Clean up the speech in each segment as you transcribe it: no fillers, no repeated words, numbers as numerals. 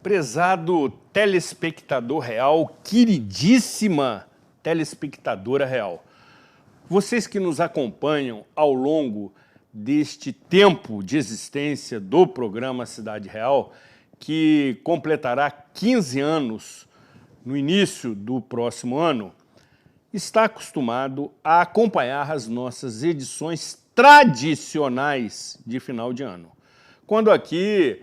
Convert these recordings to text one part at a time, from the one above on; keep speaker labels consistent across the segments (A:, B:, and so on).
A: Prezado telespectador real, queridíssima telespectadora real, vocês que nos acompanham ao longo deste tempo de existência do programa Cidade Real, que completará 15 anos no início do próximo ano, está acostumado a acompanhar as nossas edições tradicionais de final de ano, quando aqui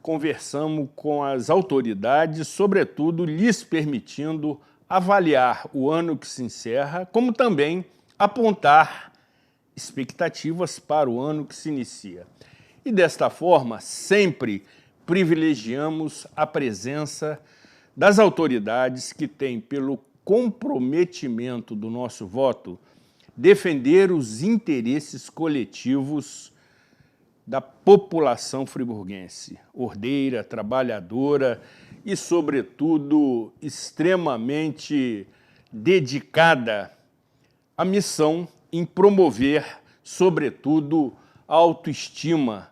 A: conversamos com as autoridades, sobretudo lhes permitindo avaliar o ano que se encerra, como também apontar expectativas para o ano que se inicia. E desta forma, sempre privilegiamos a presença das autoridades que têm, pelo comprometimento do nosso voto, defender os interesses coletivos da população friburguense, ordeira, trabalhadora e, sobretudo, extremamente dedicada à missão em promover, sobretudo, a autoestima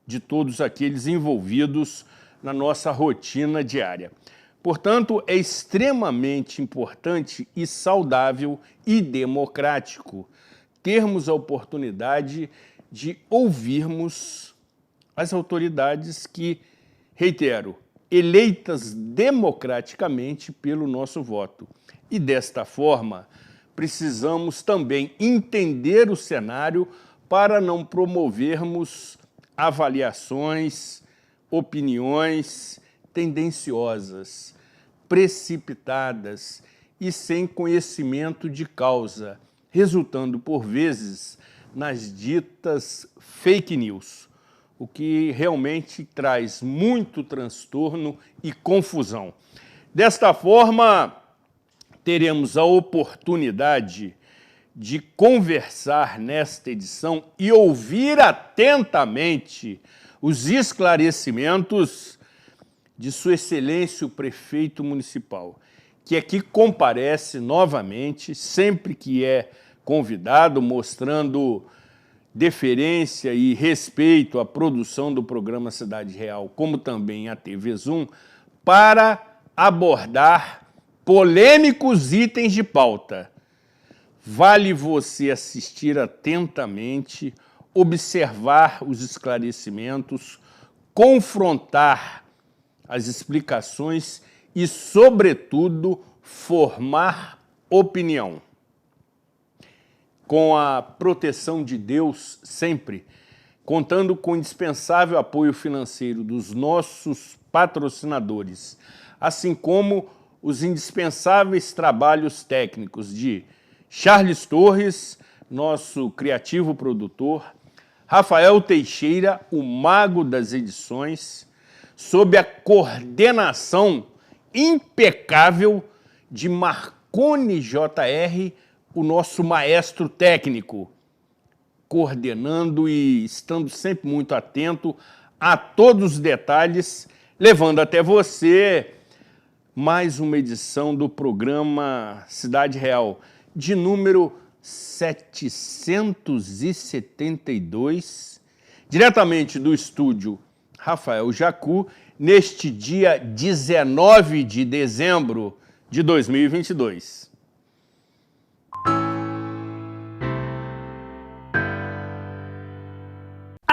A: de todos aqueles envolvidos na nossa rotina diária. Portanto, é extremamente importante e saudável e democrático termos a oportunidade de ouvirmos as autoridades que, reitero, eleitas democraticamente pelo nosso voto. E desta forma, precisamos também entender o cenário para não promovermos avaliações, opiniões tendenciosas, precipitadas e sem conhecimento de causa, resultando, por vezes, nas ditas fake news, o que realmente traz muito transtorno e confusão. Desta forma, teremos a oportunidade de conversar nesta edição e ouvir atentamente os esclarecimentos de Sua Excelência o Prefeito Municipal, que aqui comparece novamente, sempre que é convidado, mostrando deferência e respeito à produção do programa Cidade Real, como também à TV Zoom, para abordar polêmicos itens de pauta. Vale você assistir atentamente, observar os esclarecimentos, confrontar as explicações e, sobretudo, formar opinião. Com a proteção de Deus sempre, contando com o indispensável apoio financeiro dos nossos patrocinadores, assim como os indispensáveis trabalhos técnicos de Charles Torres, nosso criativo produtor, Rafael Teixeira, o mago das edições, sob a coordenação impecável de Marconi JR, o nosso maestro técnico, coordenando e estando sempre muito atento a todos os detalhes, levando até você mais uma edição do programa Cidade Real, de número 772, diretamente do estúdio Rafael Jacu, neste dia 19 de dezembro de 2022.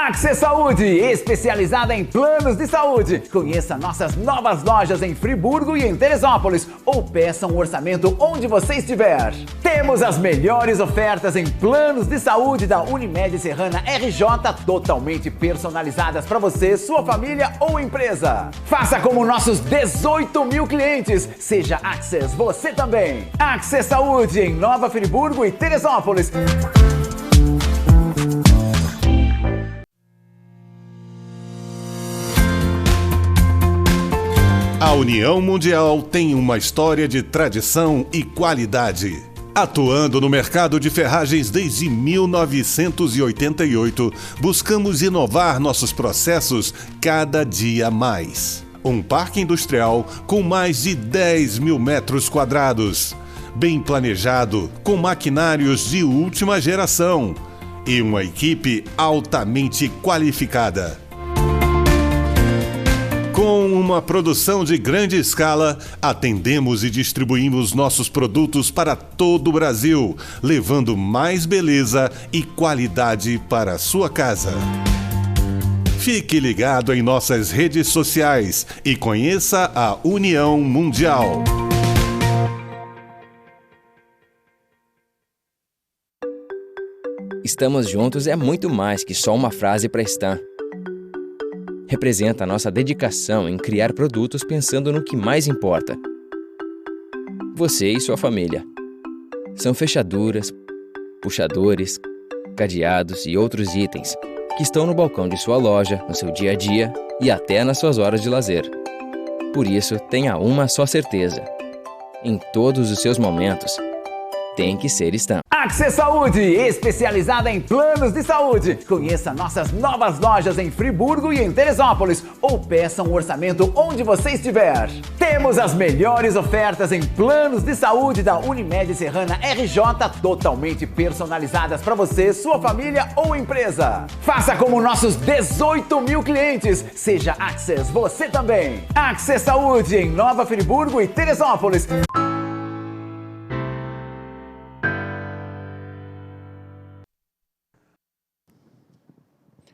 B: Axer Saúde, especializada em planos de saúde. Conheça nossas novas lojas em Friburgo e em Teresópolis ou peça um orçamento onde você estiver. Temos as melhores ofertas em planos de saúde da Unimed Serrana RJ, totalmente personalizadas para você, sua família ou empresa. Faça como nossos 18 mil clientes. Seja Axer você também. Axer Saúde em Nova Friburgo e Teresópolis.
C: A União Mundial tem uma história de tradição e qualidade. Atuando no mercado de ferragens desde 1988, buscamos inovar nossos processos cada dia mais. Um parque industrial com mais de 10 mil metros quadrados, bem planejado, com maquinários de última geração e uma equipe altamente qualificada. Com uma produção de grande escala, atendemos e distribuímos nossos produtos para todo o Brasil, levando mais beleza e qualidade para a sua casa. Fique ligado em nossas redes sociais e conheça a União Mundial.
D: Estamos juntos é muito mais que só uma frase para Stan. Representa a nossa dedicação em criar produtos pensando no que mais importa. Você e sua família. São fechaduras, puxadores, cadeados e outros itens que estão no balcão de sua loja, no seu dia a dia e até nas suas horas de lazer. Por isso, tenha uma só certeza. Em todos os seus momentos, tem que ser Stan.
B: Access Saúde, especializada em planos de saúde. Conheça nossas novas lojas em Friburgo e em Teresópolis ou peça um orçamento onde você estiver. Temos as melhores ofertas em planos de saúde da Unimed Serrana RJ, totalmente personalizadas para você, sua família ou empresa. Faça como nossos 18 mil clientes. Seja Access você também. Access Saúde em Nova Friburgo e Teresópolis.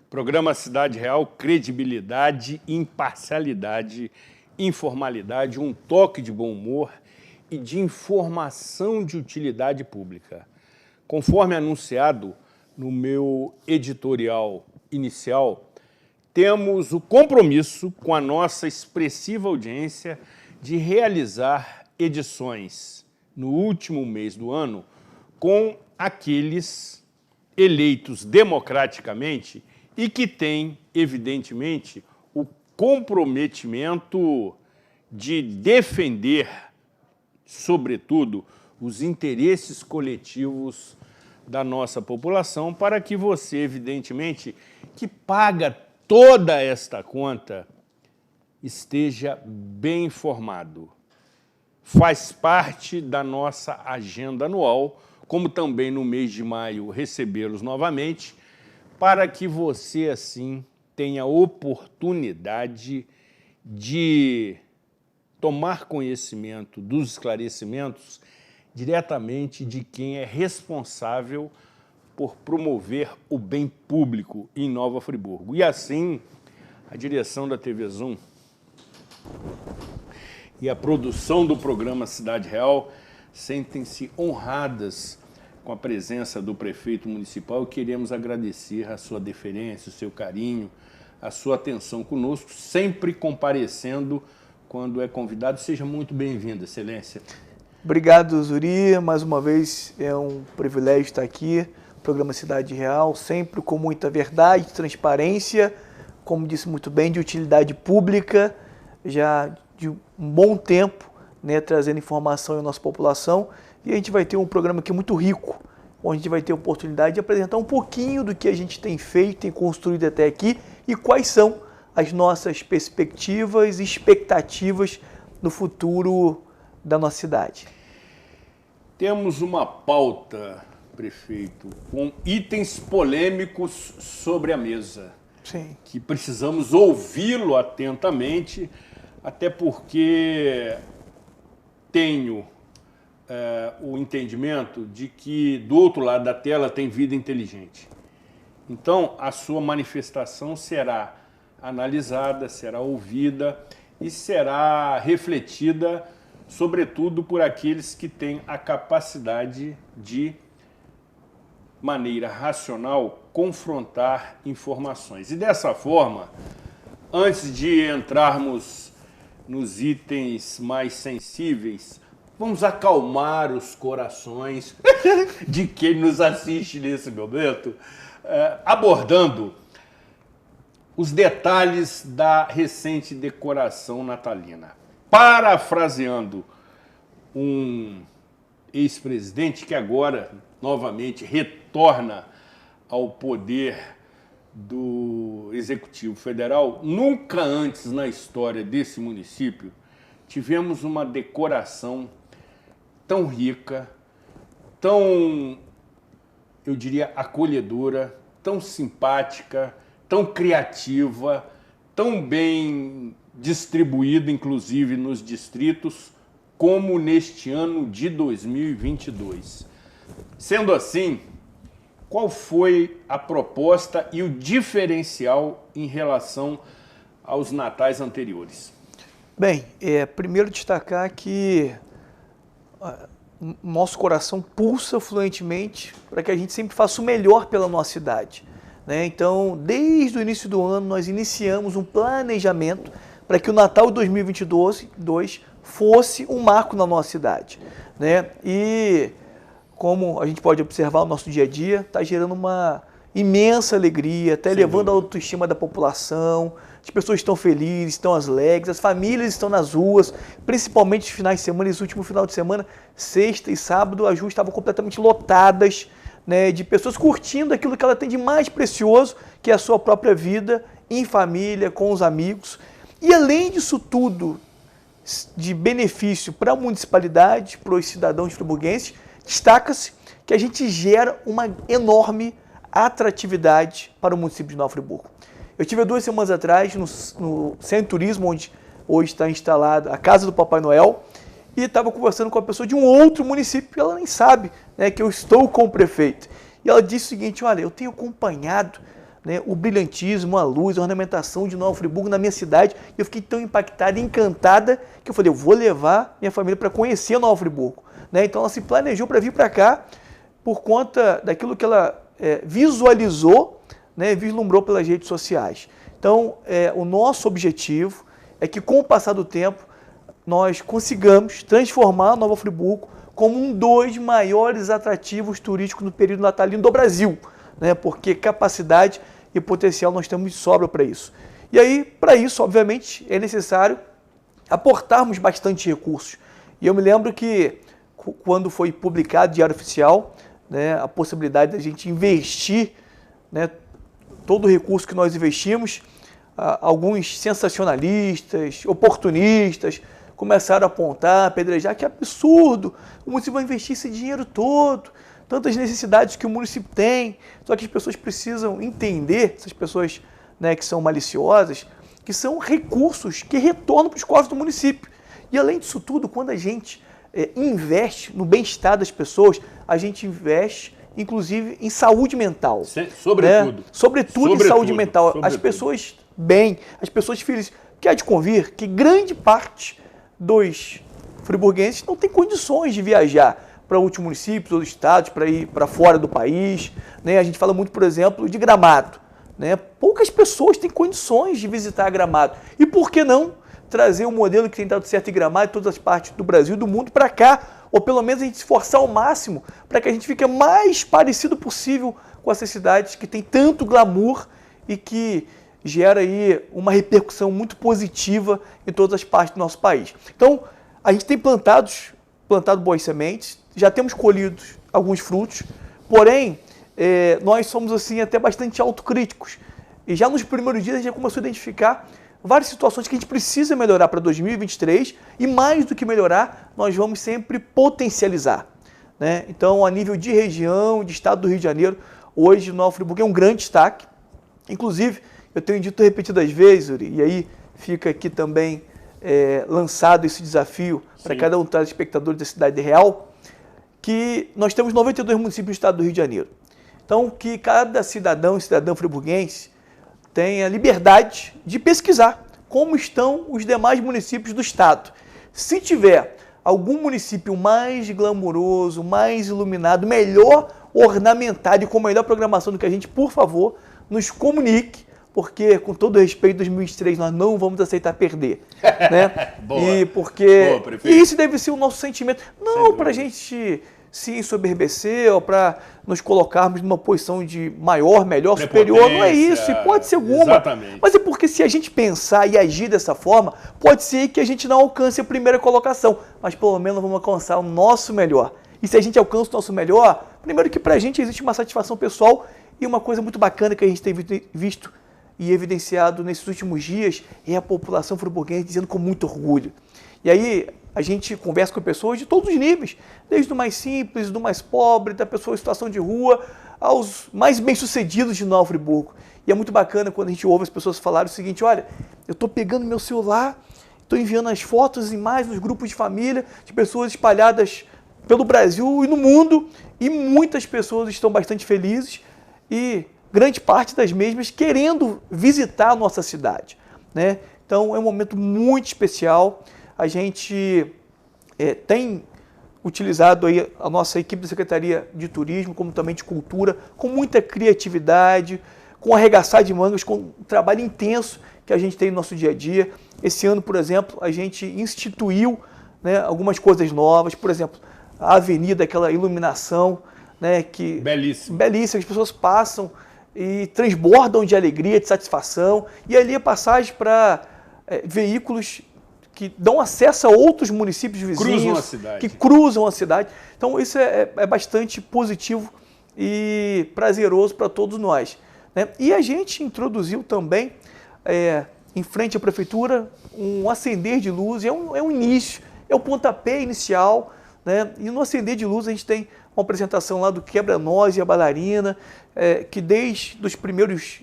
A: Programa Cidade Real, credibilidade, imparcialidade, informalidade, um toque de bom humor e de informação de utilidade pública. Conforme anunciado no meu editorial inicial, temos o compromisso com a nossa expressiva audiência de realizar edições no último mês do ano com aqueles eleitos democraticamente e que tem, evidentemente, o comprometimento de defender, sobretudo, os interesses coletivos da nossa população, para que você, evidentemente, que paga toda esta conta, esteja bem informado. Faz parte da nossa agenda anual, como também no mês de maio recebê-los novamente, para que você, assim, tenha oportunidade de tomar conhecimento dos esclarecimentos diretamente de quem é responsável por promover o bem público em Nova Friburgo. E assim, a direção da TV Zoom e a produção do programa Cidade Real sentem-se honradas com a presença do prefeito municipal e queremos agradecer a sua deferência, o seu carinho, a sua atenção conosco, sempre comparecendo quando é convidado. Seja muito bem-vindo, Excelência.
E: Obrigado, Zuri. Mais uma vez é um privilégio estar aqui. Programa Cidade Real, sempre com muita verdade, transparência, como disse muito bem, de utilidade pública, já de um bom tempo, né, trazendo informação à nossa população. E a gente vai ter um programa aqui muito rico, onde a gente vai ter a oportunidade de apresentar um pouquinho do que a gente tem feito, tem construído até aqui e quais são as nossas perspectivas e expectativas no futuro da nossa cidade.
A: Temos uma pauta, prefeito, com itens polêmicos sobre a mesa.
E: Sim.
A: Que precisamos ouvi-lo atentamente, até porque tenho o entendimento de que do outro lado da tela tem vida inteligente. Então, a sua manifestação será analisada, será ouvida e será refletida, sobretudo por aqueles que têm a capacidade de, maneira racional, confrontar informações. E dessa forma, antes de entrarmos nos itens mais sensíveis, vamos acalmar os corações de quem nos assiste nesse momento, abordando os detalhes da recente decoração natalina. parafraseando um ex-presidente que agora, novamente, retorna ao poder do Executivo Federal, nunca antes na história desse município tivemos uma decoração tão rica, tão, eu diria, acolhedora, tão simpática, tão criativa, tão bem distribuída, inclusive nos distritos, como neste ano de 2022. Sendo assim, qual foi a proposta e o diferencial em relação aos natais anteriores?
E: Bem, primeiro destacar que nosso coração pulsa fluentemente para que a gente sempre faça o melhor pela nossa cidade, né? Então, desde o início do ano, nós iniciamos um planejamento para que o Natal de 2022 fosse um marco na nossa cidade, né? E como a gente pode observar no nosso dia a dia, está gerando uma imensa alegria, está elevando a autoestima da população, as pessoas estão felizes, estão alegres, as famílias estão nas ruas, principalmente nos finais de semana, esse último final de semana, sexta e sábado, as ruas estavam completamente lotadas, né, de pessoas curtindo aquilo que ela tem de mais precioso, que é a sua própria vida, em família, com os amigos. E além disso tudo, de benefício para a municipalidade, para os cidadãos friburguenses, destaca-se que a gente gera uma enorme atratividade para o município de Nova Friburgo. Eu estive há 2 semanas atrás no Centro de Turismo, onde hoje está instalada a Casa do Papai Noel, e estava conversando com uma pessoa de um outro município, ela nem sabe, né, que eu estou com o prefeito. E ela disse o seguinte: olha, eu tenho acompanhado, né, o brilhantismo, a luz, a ornamentação de Nova Friburgo na minha cidade, e eu fiquei tão impactada e encantada que eu falei, eu vou levar minha família para conhecer Nova Friburgo, né? Então ela se planejou para vir para cá por conta daquilo que ela visualizou, né, vislumbrou pelas redes sociais. Então, o nosso objetivo é que, com o passar do tempo, nós consigamos transformar Nova Friburgo como um dos maiores atrativos turísticos no período natalino do Brasil, né, porque capacidade e potencial nós temos de sobra para isso. E aí, para isso, obviamente, é necessário aportarmos bastante recursos. E eu me lembro que, quando foi publicado o Diário Oficial, né, a possibilidade de a gente investir, né, todo o recurso que nós investimos, alguns sensacionalistas, oportunistas, começaram a apontar, apedrejar, que é absurdo, o município vai investir esse dinheiro todo, tantas necessidades que o município tem, só que as pessoas precisam entender, essas pessoas, né, que são maliciosas, que são recursos que retornam para os cofres do município. E além disso tudo, quando a gente investe no bem-estar das pessoas, a gente investe, inclusive, em saúde mental.
A: Sobretudo.
E: Né? Sobretudo em saúde mental. As pessoas bem, as pessoas felizes. Que há de convir que grande parte dos friburguenses não tem condições de viajar para outros municípios, outros estados, para ir para fora do país, né? A gente fala muito, por exemplo, de Gramado, né? Poucas pessoas têm condições de visitar Gramado. E por que não trazer um modelo que tem dado certo em Gramado, em todas as partes do Brasil e do mundo, para cá? Ou pelo menos a gente se esforçar ao máximo para que a gente fique mais parecido possível com essas cidades que tem tanto glamour e que gera aí uma repercussão muito positiva em todas as partes do nosso país. Então, a gente tem plantado boas sementes, já temos colhido alguns frutos, porém, nós somos assim até bastante autocríticos. E já nos primeiros dias a gente já começou a identificar várias situações que a gente precisa melhorar para 2023 e, mais do que melhorar, nós vamos sempre potencializar, né? Então, a nível de região, de estado do Rio de Janeiro, hoje Nova Friburgo é um grande destaque. Inclusive, eu tenho dito repetidas vezes, Uri, e aí fica aqui também lançado esse desafio para cada um dos telespectadores da cidade real, que nós temos 92 municípios no estado do Rio de Janeiro. Então, que cada cidadão e cidadã friburguense tenha liberdade de pesquisar como estão os demais municípios do estado. Se tiver algum município mais glamouroso, mais iluminado, melhor ornamentado e com melhor programação do que a gente, por favor, nos comunique, porque, com todo respeito, 2023 nós não vamos aceitar perder, né?
A: Boa.
E: E porque
A: Boa, prefeito.
E: e isso deve ser o nosso sentimento, não para a gente se ensoberbecer ou para nos colocarmos numa posição de maior, melhor, superior. Não é isso, e pode ser alguma.
A: Exatamente.
E: Mas é porque se a gente pensar e agir dessa forma, pode ser que a gente não alcance a primeira colocação, mas pelo menos vamos alcançar o nosso melhor. E se a gente alcança o nosso melhor, primeiro que para a gente existe uma satisfação pessoal e uma coisa muito bacana que a gente tem visto e evidenciado nesses últimos dias é a população friburguense dizendo com muito orgulho. E aí a gente conversa com pessoas de todos os níveis, desde o mais simples, do mais pobre, da pessoa em situação de rua, aos mais bem-sucedidos de Nova Friburgo. E é muito bacana quando a gente ouve as pessoas falarem o seguinte: olha, eu estou pegando meu celular, estou enviando as fotos e imagens nos grupos de família, de pessoas espalhadas pelo Brasil e no mundo, e muitas pessoas estão bastante felizes e grande parte das mesmas querendo visitar a nossa cidade, né? Então é um momento muito especial. A gente tem utilizado aí a nossa equipe da Secretaria de Turismo, como também de Cultura, com muita criatividade, com arregaçar de mangas, com um trabalho intenso que a gente tem no nosso dia a dia. Esse ano, por exemplo, a gente instituiu, né, algumas coisas novas, por exemplo, a avenida, aquela iluminação, né, que
A: Belíssimo.
E: belíssima, as pessoas passam e transbordam de alegria, de satisfação, e ali é passagem para veículos que dão acesso a outros municípios vizinhos,
A: Cruzam a cidade.
E: que cruzam a cidade. Então isso é bastante positivo e prazeroso para todos nós, né? E a gente introduziu também, em frente à prefeitura, um acender de luz, é um início, é o pontapé inicial, né? E no acender de luz a gente tem uma apresentação lá do Quebra-Nós e a Bailarina, que desde os primeiros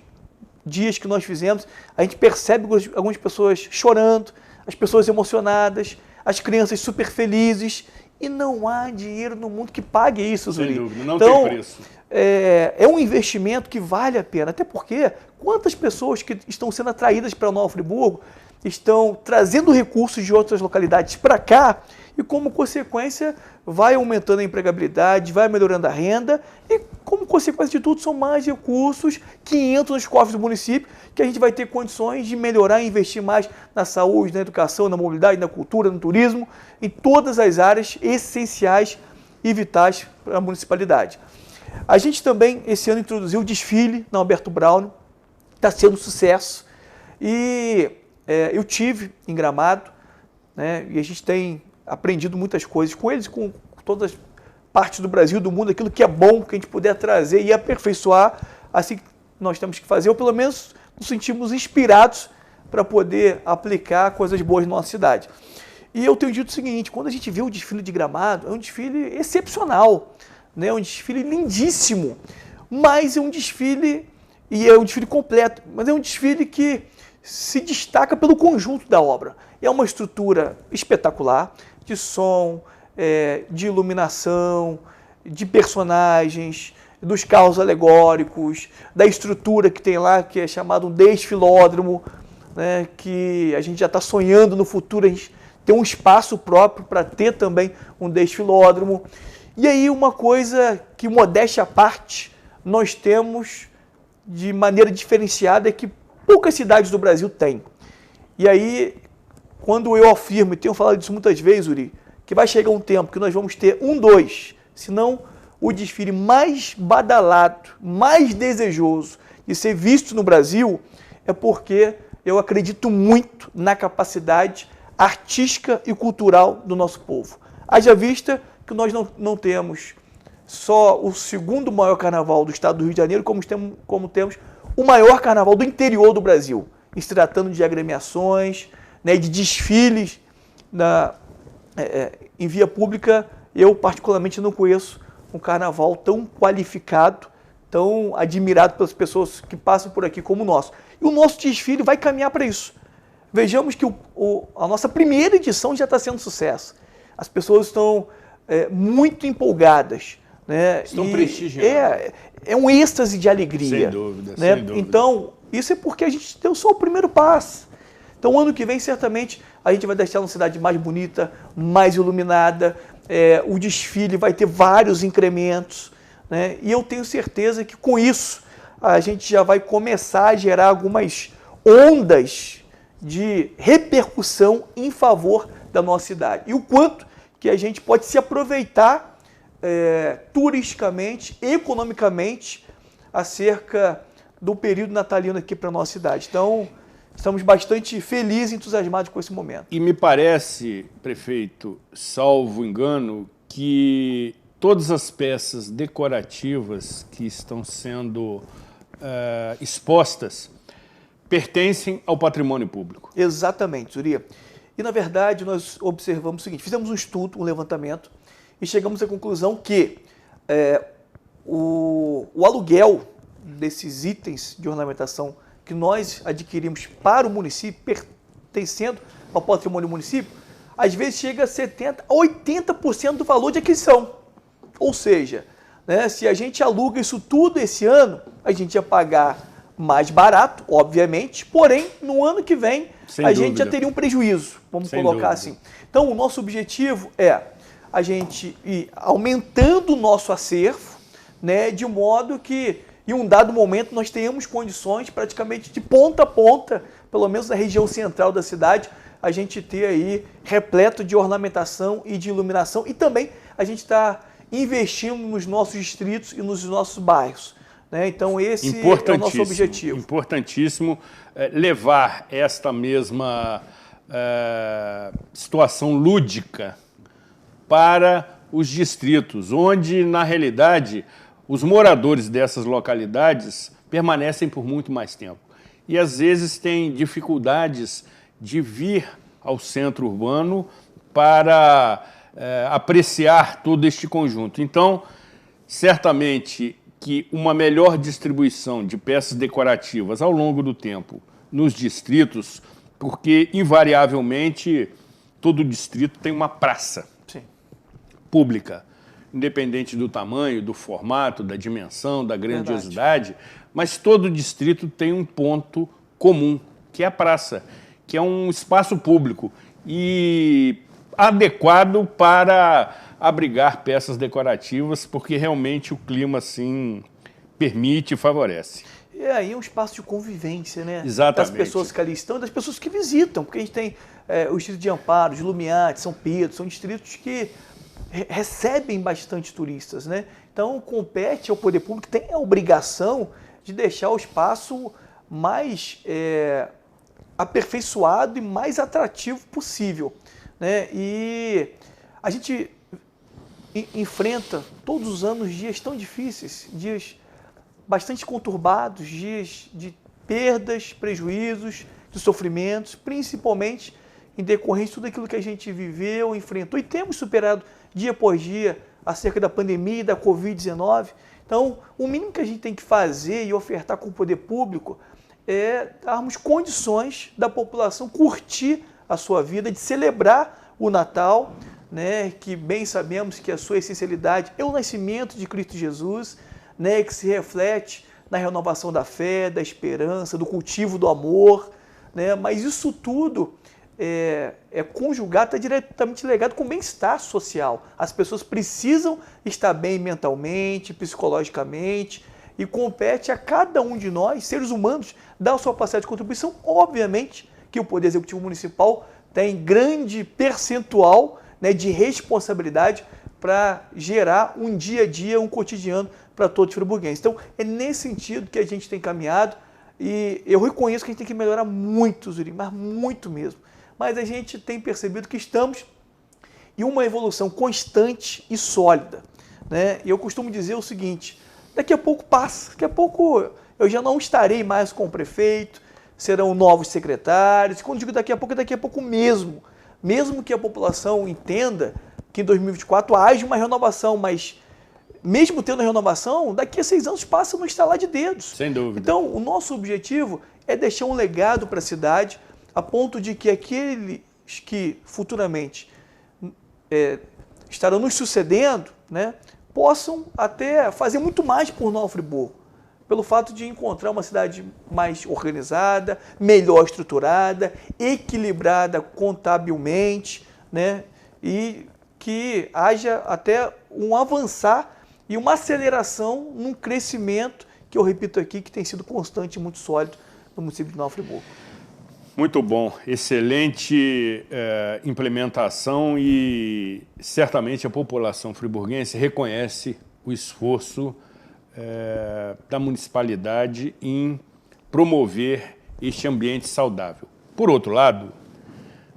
E: dias que nós fizemos, a gente percebe algumas pessoas chorando, as pessoas emocionadas, as crianças super felizes, e não há dinheiro no mundo que pague isso, Zuri.
A: Sem dúvida, não
E: então,
A: tem preço.
E: É um investimento que vale a pena, até porque quantas pessoas que estão sendo atraídas para Nova Friburgo estão trazendo recursos de outras localidades para cá e, como consequência, vai aumentando a empregabilidade, vai melhorando a renda e, como consequência de tudo, são mais recursos que entram nos cofres do município, que a gente vai ter condições de melhorar e investir mais na saúde, na educação, na mobilidade, na cultura, no turismo, em todas as áreas essenciais e vitais para a municipalidade. A gente também, esse ano, introduziu o desfile na Alberto Braune, está sendo um sucesso, e eu tive em Gramado, né, e a gente tem aprendido muitas coisas com eles, com todas as partes do Brasil, do mundo, aquilo que é bom, que a gente puder trazer e aperfeiçoar, assim que nós temos que fazer, ou pelo menos nos sentimos inspirados para poder aplicar coisas boas na nossa cidade. E eu tenho dito o seguinte: quando a gente vê o desfile de Gramado, é um desfile excepcional, né? É um desfile lindíssimo, mas é um desfile, e é um desfile completo, mas é um desfile que se destaca pelo conjunto da obra. É uma estrutura espetacular, de som, de iluminação, de personagens, dos carros alegóricos, da estrutura que tem lá, que é chamado um desfilódromo, né, que a gente já está sonhando no futuro, a gente ter um espaço próprio para ter também um desfilódromo. E aí uma coisa que, modéstia à parte, nós temos de maneira diferenciada é que poucas cidades do Brasil têm. E aí, quando eu afirmo, e tenho falado disso muitas vezes, Uri, que vai chegar um tempo que nós vamos ter se não o desfile mais badalado, mais desejoso de ser visto no Brasil, é porque eu acredito muito na capacidade artística e cultural do nosso povo. Haja vista que nós não temos só o segundo maior carnaval do estado do Rio de Janeiro, como temos o maior carnaval do interior do Brasil, em se tratando de agremiações, né, de desfiles em via pública. Eu particularmente não conheço um carnaval tão qualificado, tão admirado pelas pessoas que passam por aqui como o nosso. E o nosso desfile vai caminhar para isso. Vejamos que a nossa primeira edição já está sendo sucesso. As pessoas estão muito empolgadas, né?
A: Estão prestigiando.
E: É um êxtase de alegria.
A: Sem dúvida,
E: né?
A: sem dúvida.
E: Então, isso é porque a gente deu só o primeiro passo. Então, ano que vem, certamente, a gente vai deixar uma cidade mais bonita, mais iluminada, o desfile vai ter vários incrementos, né? E eu tenho certeza que, com isso, a gente já vai começar a gerar algumas ondas de repercussão em favor da nossa cidade. E o quanto que a gente pode se aproveitar turisticamente, economicamente, acerca do período natalino aqui para a nossa cidade. Então, estamos bastante felizes e entusiasmados com esse momento.
A: E me parece, prefeito, salvo engano, que todas as peças decorativas que estão sendo expostas pertencem ao patrimônio público.
E: Exatamente, Zuria. E, na verdade, nós observamos o seguinte, fizemos um estudo, um levantamento, e chegamos à conclusão que o aluguel desses itens de ornamentação que nós adquirimos para o município, pertencendo ao patrimônio do município, às vezes chega a 70% a 80% do valor de aquisição. Ou seja, né, se a gente aluga isso tudo esse ano, a gente ia pagar mais barato, obviamente, porém, no ano que vem, a gente já teria um prejuízo, vamos colocar assim. Então, o nosso objetivo é a gente ir aumentando o nosso acervo, né, de modo que, em um dado momento, nós tenhamos condições praticamente de ponta a ponta, pelo menos na região central da cidade, a gente ter aí repleto de ornamentação e de iluminação, e também a gente está investindo nos nossos distritos e nos nossos bairros. Né? Então esse é o nosso objetivo.
A: Importantíssimo levar esta mesma situação lúdica para os distritos, onde, na realidade, os moradores dessas localidades permanecem por muito mais tempo. E, às vezes, têm dificuldades de vir ao centro urbano para apreciar todo este conjunto. Então, certamente que uma melhor distribuição de peças decorativas ao longo do tempo nos distritos, porque, invariavelmente, todo distrito tem uma praça pública, independente do tamanho, do formato, da dimensão, da grandiosidade, mas todo distrito tem um ponto comum, que é a praça, que é um espaço público e adequado para abrigar peças decorativas, porque realmente o clima, assim, permite e favorece.
E: E aí é um espaço de convivência, né?
A: Exatamente.
E: Das pessoas que ali estão e das pessoas que visitam, porque a gente tem o distrito de Amparo, de Lumiar, de São Pedro, são distritos que recebem bastante turistas, né? Então, compete ao poder público, tem a obrigação de deixar o espaço mais aperfeiçoado e mais atrativo possível, né? E a gente enfrenta todos os anos dias tão difíceis, dias bastante conturbados, dias de perdas, prejuízos, de sofrimentos, principalmente em decorrência de tudo aquilo que a gente viveu, enfrentou e temos superado dia após dia acerca da pandemia e da Covid-19. Então, o mínimo que a gente tem que fazer e ofertar com o poder público é darmos condições da população curtir a sua vida, de celebrar o Natal, né, que bem sabemos que a sua essencialidade é o nascimento de Cristo Jesus, né, que se reflete na renovação da fé, da esperança, do cultivo do amor, né, mas isso tudo é conjugado, está diretamente ligado com o bem-estar social. As pessoas precisam estar bem mentalmente, psicologicamente, e compete a cada um de nós, seres humanos, dar a sua parcela de contribuição. Obviamente que o Poder Executivo Municipal tem grande percentual, né, de responsabilidade para gerar um dia a dia, um cotidiano para todos os friburguenses. Então, é nesse sentido que a gente tem caminhado e eu reconheço que a gente tem que melhorar muito, Zuri, mas muito mesmo. Mas a gente tem percebido que estamos em uma evolução constante e sólida, né? E eu costumo dizer o seguinte, daqui a pouco passa, daqui a pouco eu já não estarei mais com o prefeito, serão novos secretários, e quando digo daqui a pouco mesmo. Mesmo que a população entenda que em 2024 haja uma renovação, mas mesmo tendo a renovação, daqui a 6 anos passa no estalar de dedos.
A: Sem dúvida.
E: Então, o nosso objetivo é deixar um legado para a cidade, a ponto de que aqueles que futuramente estarão nos sucedendo, né, possam até fazer muito mais por Nova Friburgo, pelo fato de encontrar uma cidade mais organizada, melhor estruturada, equilibrada contabilmente, né, e que haja até um avançar e uma aceleração num crescimento que eu repito aqui, que tem sido constante e muito sólido no município de Nova Friburgo.
A: Muito bom, excelente implementação e certamente a população friburguense reconhece o esforço da municipalidade em promover este ambiente saudável. Por outro lado,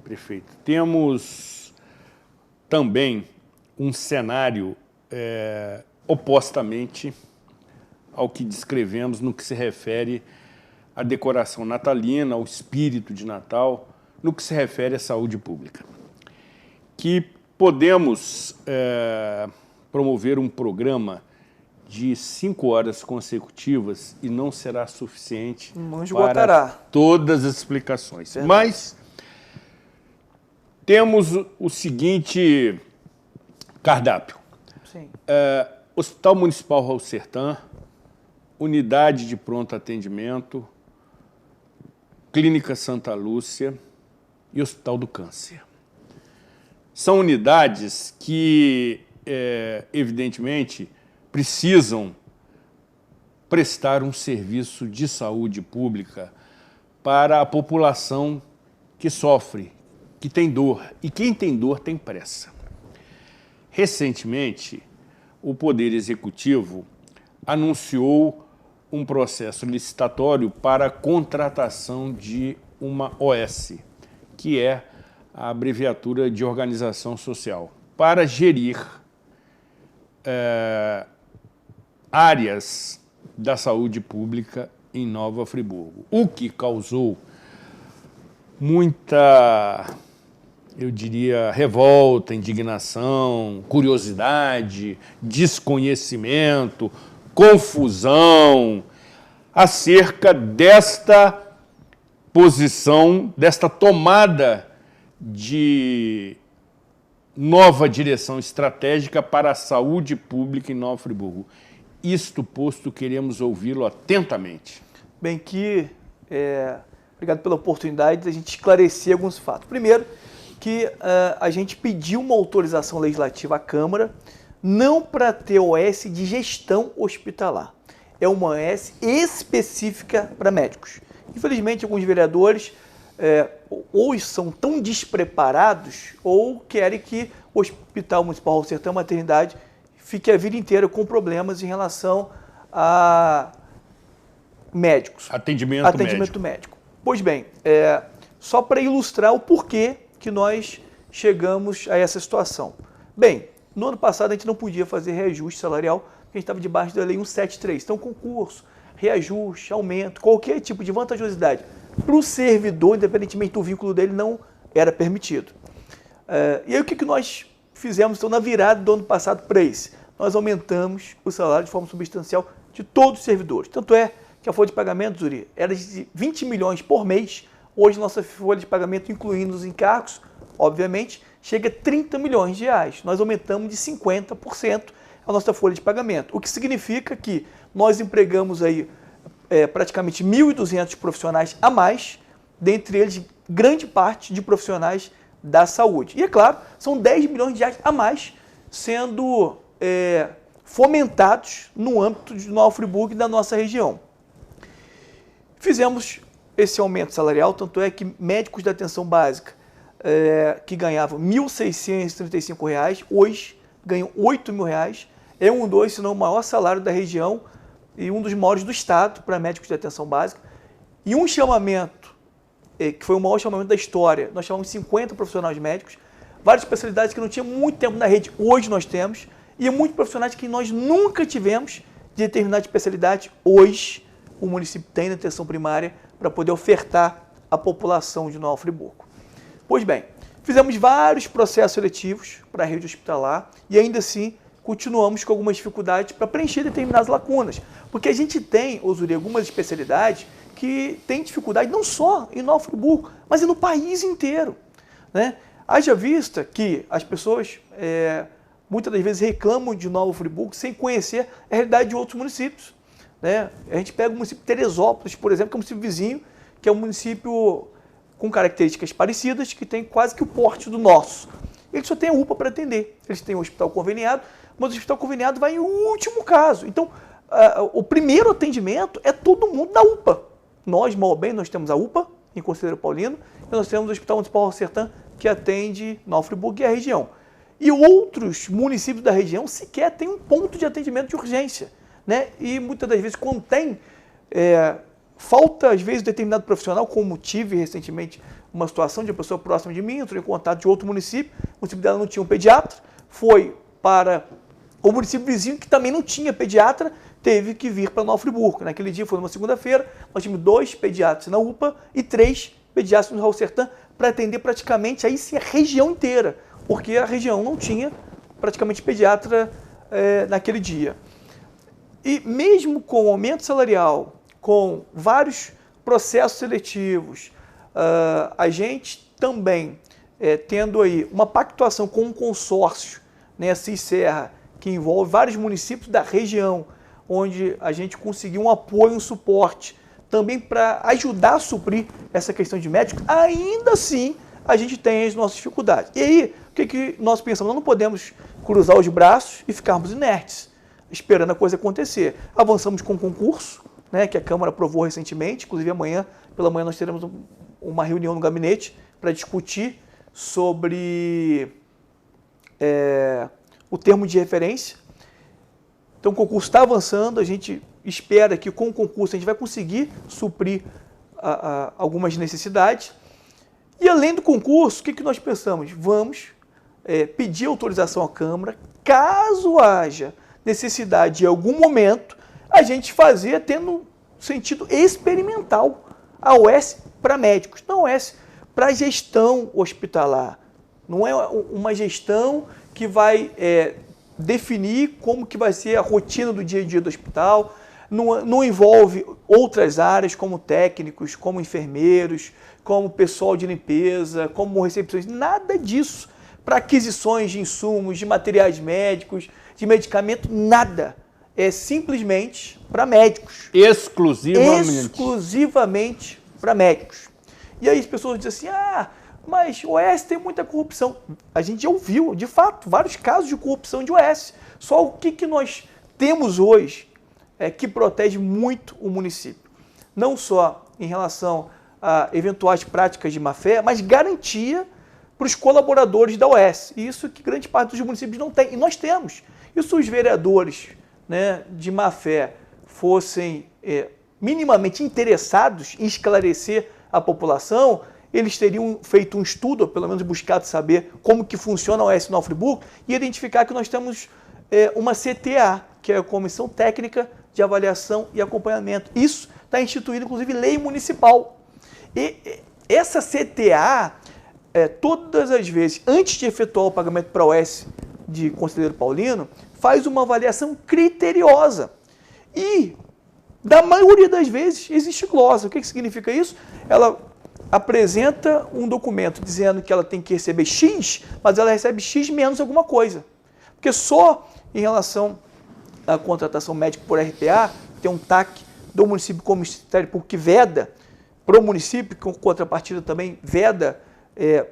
A: prefeito, temos também um cenário opostamente ao que descrevemos no que se refere à decoração natalina, ao espírito de Natal, no que se refere à saúde pública. Que podemos promover um programa de 5 horas consecutivas e não será suficiente para todas as explicações. Verdade. Mas temos o seguinte cardápio. Sim. Hospital Municipal Raul Sertã, Unidade de Pronto Atendimento, Clínica Santa Lúcia e Hospital do Câncer. São unidades que, evidentemente, precisam prestar um serviço de saúde pública para a população que sofre, que tem dor, e quem tem dor tem pressa. Recentemente, o Poder Executivo anunciou um processo licitatório para a contratação de uma OS, que é a abreviatura de Organização Social, para gerir áreas da saúde pública em Nova Friburgo, o que causou muita, eu diria, revolta, indignação, curiosidade, desconhecimento, confusão acerca desta posição, desta tomada de nova direção estratégica para a saúde pública em Nova Friburgo. Isto posto, queremos ouvi-lo atentamente.
E: Bem, obrigado pela oportunidade de a gente esclarecer alguns fatos. Primeiro, que a gente pediu uma autorização legislativa à Câmara, não para ter OS de gestão hospitalar. É uma OS específica para médicos. Infelizmente, alguns vereadores ou são tão despreparados ou querem que o Hospital Municipal Raul Sertã, maternidade, fique a vida inteira com problemas em relação a médicos. Atendimento médico. Pois bem, só para ilustrar o porquê que nós chegamos a essa situação. Bem, no ano passado a gente não podia fazer reajuste salarial, porque a gente estava debaixo da Lei 173. Então, concurso, reajuste, aumento, qualquer tipo de vantajosidade para o servidor, independentemente do vínculo dele, não era permitido. E aí o que nós fizemos então, na virada do ano passado para esse? Nós aumentamos o salário de forma substancial de todos os servidores. Tanto é que a folha de pagamento, Zuri, era de 20 milhões por mês. Hoje, nossa folha de pagamento, incluindo os encargos, obviamente, chega a 30 milhões de reais. Nós aumentamos de 50% a nossa folha de pagamento, o que significa que nós empregamos aí praticamente 1.200 profissionais a mais, dentre eles grande parte de profissionais da saúde. E é claro, são 10 milhões de reais a mais sendo fomentados no âmbito de Nova Friburgo e da nossa região. Fizemos esse aumento salarial, tanto é que médicos da atenção básica que ganhavam R$ 1.635, hoje ganham R$ 8.000, é se não o maior salário da região e um dos maiores do estado para médicos de atenção básica. E um chamamento, que foi o maior chamamento da história, nós chamamos 50 profissionais médicos, várias especialidades que não tinham muito tempo na rede, hoje nós temos, e muitos profissionais que nós nunca tivemos de determinada especialidade, hoje o município tem na atenção primária para poder ofertar à população de Nova Friburgo. Pois bem, fizemos vários processos seletivos para a rede hospitalar e ainda assim continuamos com algumas dificuldades para preencher determinadas lacunas, porque a gente tem, Osuri, algumas especialidades que têm dificuldade não só em Nova Friburgo, mas no país inteiro, né? Haja vista que as pessoas muitas das vezes reclamam de Nova Friburgo sem conhecer a realidade de outros municípios, né? A gente pega o município de Teresópolis, por exemplo, que é um município vizinho, que é um município com características parecidas, que tem quase que o porte do nosso. Eles só têm a UPA para atender, eles têm um hospital conveniado, mas o hospital conveniado vai em último caso. Então, o primeiro atendimento é todo mundo na UPA. Nós, mal ou bem, nós temos a UPA em Conselheiro Paulino, e nós temos o Hospital Municipal Rosertan, que atende Nova Friburgo e a região. E outros municípios da região sequer têm um ponto de atendimento de urgência, né? E muitas das vezes, quando tem, falta às vezes determinado profissional, como tive recentemente uma situação de uma pessoa próxima de mim, entrou em contato de outro município, o município dela não tinha um pediatra, foi para o município vizinho que também não tinha pediatra, teve que vir para Nova Friburgo. Naquele dia, foi numa segunda-feira, nós tínhamos 2 pediatras na UPA e 3 pediatras no Rosertan para atender praticamente aí sim a região inteira, porque a região não tinha praticamente pediatra naquele dia. E mesmo com o aumento salarial, com vários processos seletivos, a gente também tendo aí uma pactuação com um consórcio, né, CIS Serra, que envolve vários municípios da região, onde a gente conseguiu um apoio, um suporte, também para ajudar a suprir essa questão de médicos, ainda assim a gente tem as nossas dificuldades. E aí, o que nós pensamos? Nós não podemos cruzar os braços e ficarmos inertes, esperando a coisa acontecer. Avançamos com o concurso, né, que a Câmara aprovou recentemente, inclusive pela manhã nós teremos uma reunião no gabinete para discutir sobre o termo de referência. Então o concurso está avançando, a gente espera que com o concurso a gente vai conseguir suprir algumas necessidades. E além do concurso, o que nós pensamos? Vamos pedir autorização à Câmara, caso haja necessidade em algum momento, a gente fazer, tendo sentido experimental, a OS para médicos, não OS para gestão hospitalar. Não é uma gestão que vai definir como que vai ser a rotina do dia a dia do hospital, não envolve outras áreas como técnicos, como enfermeiros, como pessoal de limpeza, como recepções, nada disso. Para aquisições de insumos, de materiais médicos, de medicamento, nada. É simplesmente para médicos. Exclusivamente para médicos. E aí as pessoas dizem assim, mas o OS tem muita corrupção. A gente já ouviu, de fato, vários casos de corrupção de OS. Só o que nós temos hoje que protege muito o município. Não só em relação a eventuais práticas de má-fé, mas garantia para os colaboradores da OS. Isso que grande parte dos municípios não tem. E nós temos. E se os vereadores, né, de má-fé fossem minimamente interessados em esclarecer a população, eles teriam feito um estudo, ou pelo menos buscado saber como que funciona a OS Nova Friburgo e identificar que nós temos uma CTA, que é a Comissão Técnica de Avaliação e Acompanhamento. Isso está instituído, inclusive, lei municipal. E essa CTA, todas as vezes, antes de efetuar o pagamento para a OS de Conselheiro Paulino, faz uma avaliação criteriosa. E, da maioria das vezes, existe glosa. O que significa isso? Ela apresenta um documento dizendo que ela tem que receber X, mas ela recebe X menos alguma coisa. Porque só em relação à contratação médica por RPA, tem um TAC do município como Ministério Público que veda para o município, com contrapartida também veda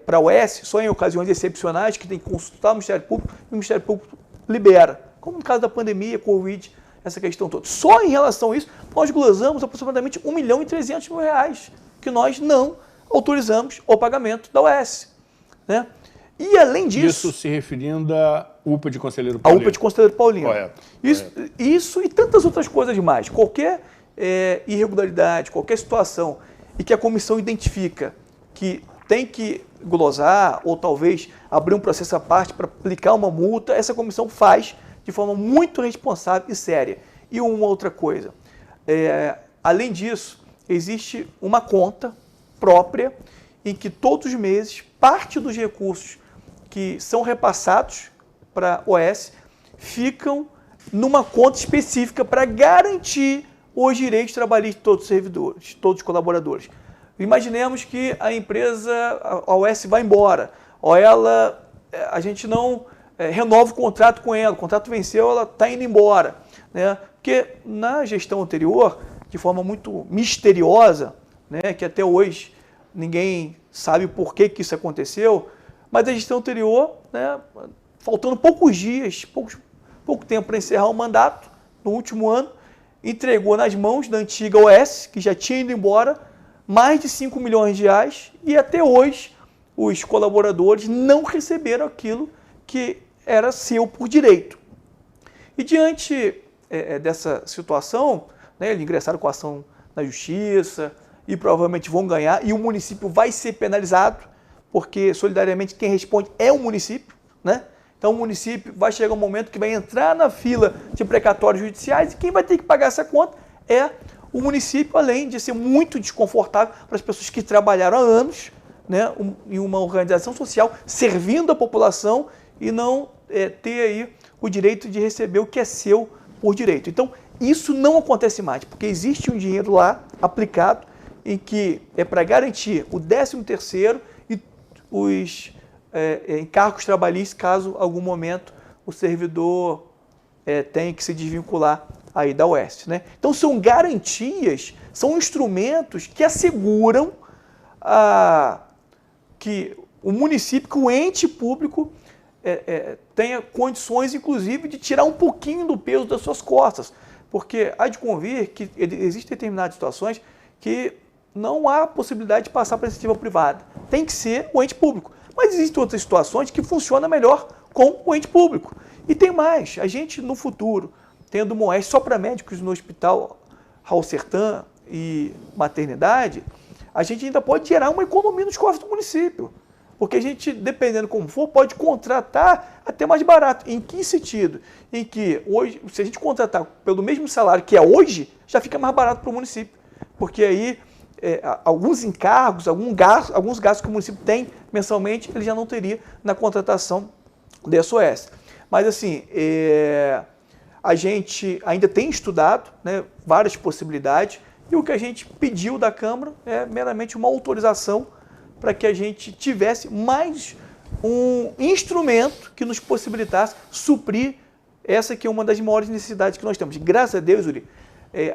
E: para a OS, só em ocasiões excepcionais, que tem que consultar o Ministério Público, e o Ministério Público libera. Como no caso da pandemia, Covid, essa questão toda. Só em relação a isso, nós glosamos aproximadamente R$1.300.000, que nós não autorizamos o pagamento da OS. Né? E além disso...
A: Isso se referindo à UPA de Conselheiro Paulino.
E: A UPA de Conselheiro Paulino.
A: Correto.
E: Isso e tantas outras coisas demais. Qualquer irregularidade, qualquer situação e que a comissão identifica que tem que glosar ou talvez abrir um processo à parte para aplicar uma multa, essa comissão faz de forma muito responsável e séria. E uma outra coisa, além disso, existe uma conta própria em que todos os meses parte dos recursos que são repassados para a OS ficam numa conta específica para garantir os direitos trabalhistas de todos os servidores, todos os colaboradores. Imaginemos que a empresa, a OS, vai embora, ou a gente não renova o contrato com ela, o contrato venceu, ela está indo embora. Né? Porque na gestão anterior, de forma muito misteriosa, né, que até hoje ninguém sabe por que isso aconteceu, mas a gestão anterior, né, faltando poucos dias, pouco tempo para encerrar o mandato, no último ano, entregou nas mãos da antiga OS, que já tinha ido embora, mais de 5 milhões de reais e até hoje os colaboradores não receberam aquilo que era seu por direito. E diante dessa situação, né, eles ingressaram com a ação na justiça e provavelmente vão ganhar, e o município vai ser penalizado, porque solidariamente quem responde é o município, né? Então o município vai chegar um momento que vai entrar na fila de precatórios judiciais e quem vai ter que pagar essa conta é o município, além de ser muito desconfortável para as pessoas que trabalharam há anos, né, em uma organização social, servindo a população e não ter aí o direito de receber o que é seu por direito. Então, isso não acontece mais, porque existe um dinheiro lá aplicado em que é para garantir o 13º e os encargos trabalhistas, caso algum momento o servidor tenha que se desvincular aí da UESP, né? Então são garantias, são instrumentos que asseguram que o município, que o ente público tenha condições, inclusive, de tirar um pouquinho do peso das suas costas. Porque há de convir que existem determinadas situações que não há possibilidade de passar para a iniciativa privada. Tem que ser o ente público. Mas existem outras situações que funcionam melhor com o ente público. E tem mais, a gente no futuro, tendo uma UESP só para médicos no hospital Raul Sertan e maternidade, a gente ainda pode gerar uma economia nos cofres do município. Porque a gente, dependendo como for, pode contratar até mais barato. Em que sentido? Em que hoje, se a gente contratar pelo mesmo salário que é hoje, já fica mais barato para o município. Porque aí alguns encargos, alguns gastos que o município tem mensalmente, ele já não teria na contratação da SOS. Mas assim, a gente ainda tem estudado, né, várias possibilidades, e o que a gente pediu da Câmara é meramente uma autorização para que a gente tivesse mais um instrumento que nos possibilitasse suprir essa que é uma das maiores necessidades que nós temos. Graças a Deus, Yuri,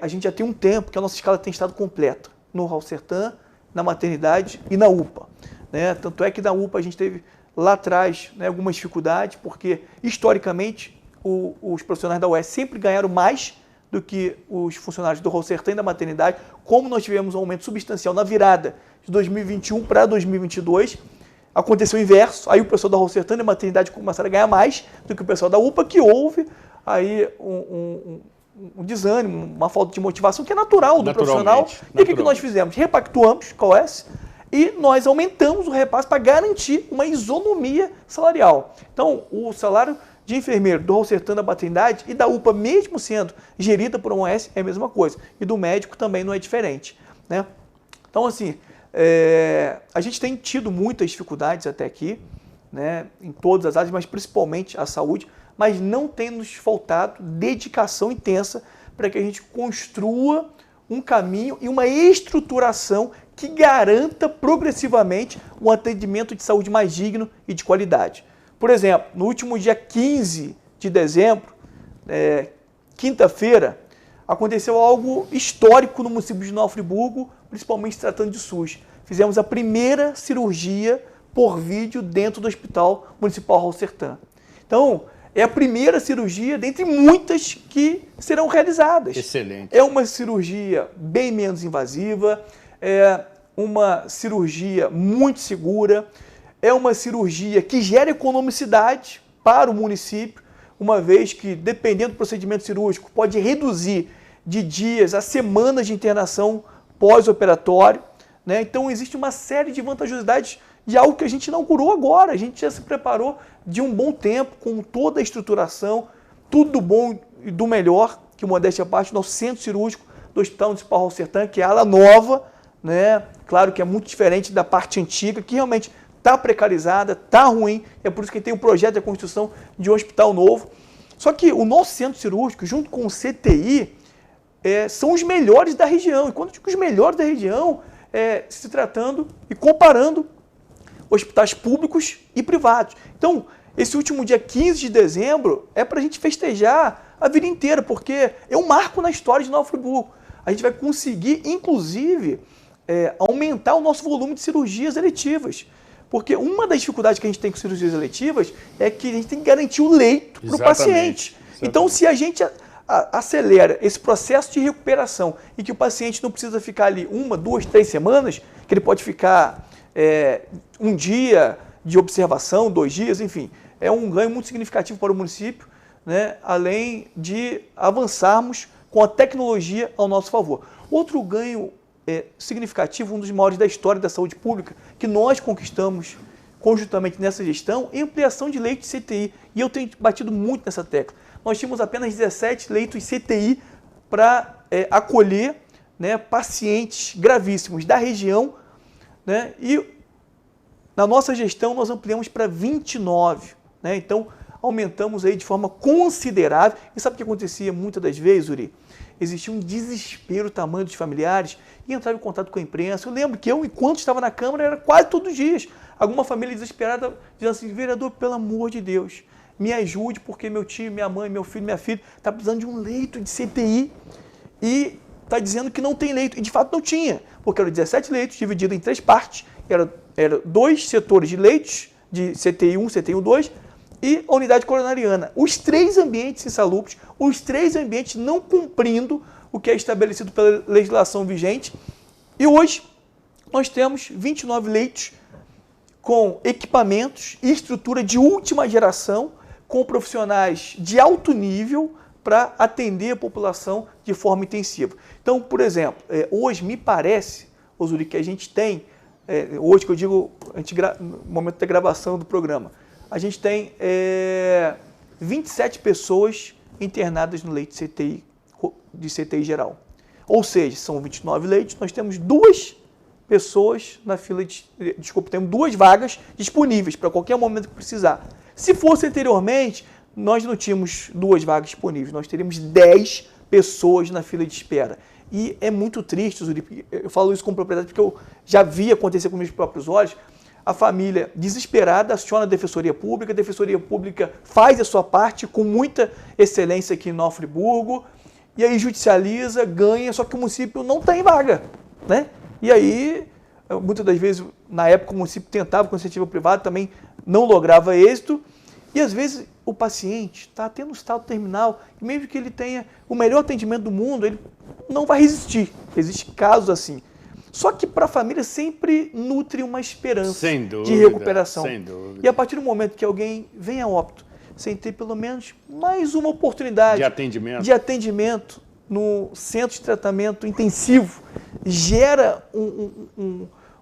E: a gente já tem um tempo que a nossa escala tem estado completa, no Raul Sertan, na maternidade e na UPA. Né? Tanto é que na UPA a gente teve lá atrás, né, algumas dificuldades, porque historicamente os profissionais da UES sempre ganharam mais do que os funcionários do Raul Sertan e da maternidade. Como nós tivemos um aumento substancial na virada de 2021 para 2022, aconteceu o inverso. Aí o pessoal da Raul Sertan e da maternidade começaram a ganhar mais do que o pessoal da UPA, que houve aí um desânimo, uma falta de motivação que é natural do profissional. E o que nós fizemos? Repactuamos com a UES e nós aumentamos o repasse para garantir uma isonomia salarial. Então, o salário de enfermeiro do Raul Sertan da maternidade e da UPA, mesmo sendo gerida por uma OS, é a mesma coisa. E do médico também não é diferente. Né? Então, assim, a gente tem tido muitas dificuldades até aqui, né, em todas as áreas, mas principalmente a saúde, mas não tem nos faltado dedicação intensa para que a gente construa um caminho e uma estruturação que garanta progressivamente um atendimento de saúde mais digno e de qualidade. Por exemplo, no último dia 15 de dezembro, quinta-feira, aconteceu algo histórico no município de Nova Friburgo, principalmente se tratando de SUS. Fizemos a primeira cirurgia por vídeo dentro do Hospital Municipal Raul Sertan. Então, é a primeira cirurgia dentre muitas que serão realizadas.
A: Excelente.
E: É uma cirurgia bem menos invasiva, é uma cirurgia muito segura, é uma cirurgia que gera economicidade para o município, uma vez que, dependendo do procedimento cirúrgico, pode reduzir de dias a semanas de internação pós-operatório. Né? Então, existe uma série de vantajosidades de algo que a gente inaugurou agora. A gente já se preparou de um bom tempo, com toda a estruturação, tudo do bom e do melhor, que modéstia à parte, nosso centro cirúrgico do Hospital Municipal Raul Sertan, que é a ala nova, né? Claro que é muito diferente da parte antiga, que realmente está precarizada, está ruim, é por isso que tem um projeto de construção de um hospital novo. Só que o nosso centro cirúrgico, junto com o CTI, são os melhores da região. E quando eu digo os melhores da região, se tratando e comparando hospitais públicos e privados. Então, esse último dia 15 de dezembro é para a gente festejar a vida inteira, porque é um marco na história de Nova Friburgo. A gente vai conseguir, inclusive, aumentar o nosso volume de cirurgias eletivas. Porque uma das dificuldades que a gente tem com cirurgias eletivas é que a gente tem que garantir o leito para o paciente. Então, se a gente acelera esse processo de recuperação e que o paciente não precisa ficar ali 1, 2, 3 semanas, que ele pode ficar um dia de observação, 2 dias, enfim, é um ganho muito significativo para o município, né, além de avançarmos com a tecnologia ao nosso favor. Outro ganho significativo, um dos maiores da história da saúde pública, que nós conquistamos conjuntamente nessa gestão, é a ampliação de leitos de CTI. E eu tenho batido muito nessa tecla. Nós tínhamos apenas 17 leitos CTI para acolher, né, pacientes gravíssimos da região, né, e na nossa gestão nós ampliamos para 29. Né, então, aumentamos aí de forma considerável. E sabe o que acontecia muitas das vezes, Uri? Existia um desespero tamanho dos familiares e entrava em contato com a imprensa. Eu lembro que eu, enquanto estava na Câmara, era quase todos os dias. Alguma família desesperada dizendo assim, vereador, pelo amor de Deus, me ajude porque meu tio, minha mãe, meu filho, minha filha está precisando de um leito de CTI e está dizendo que não tem leito. E de fato não tinha, porque eram 17 leitos divididos em 3 partes. Era 2 setores de leitos, de CTI 1, CTI 2, e a unidade coronariana. Os 3 ambientes insalubres, os 3 ambientes não cumprindo o que é estabelecido pela legislação vigente. E hoje nós temos 29 leitos com equipamentos e estrutura de última geração, com profissionais de alto nível para atender a população de forma intensiva. Então, por exemplo, hoje me parece, Osuri, que a gente tem, hoje que eu digo, no momento da gravação do programa, a gente tem 27 pessoas internadas no leito de CTI geral. Ou seja, são 29 leitos, nós temos 2 pessoas na fila temos 2 vagas disponíveis para qualquer momento que precisar. Se fosse anteriormente, nós não tínhamos 2 vagas disponíveis, nós teríamos 10 pessoas na fila de espera. E é muito triste, Zuri, eu falo isso com propriedade porque eu já vi acontecer com meus próprios olhos. A família desesperada aciona a Defensoria Pública faz a sua parte com muita excelência aqui em Nova Friburgo, e aí judicializa, ganha, só que o município não tem vaga, né? E aí, muitas das vezes, na época, o município tentava com iniciativa privada, também não lograva êxito, e às vezes o paciente está tendo um estado terminal, e mesmo que ele tenha o melhor atendimento do mundo, ele não vai resistir. Existem casos assim. Só que para a família sempre nutre uma esperança de recuperação.
A: Sem dúvida.
E: E a partir do momento que alguém vem a óbito, sem ter pelo menos mais uma oportunidade de atendimento no centro de tratamento intensivo, gera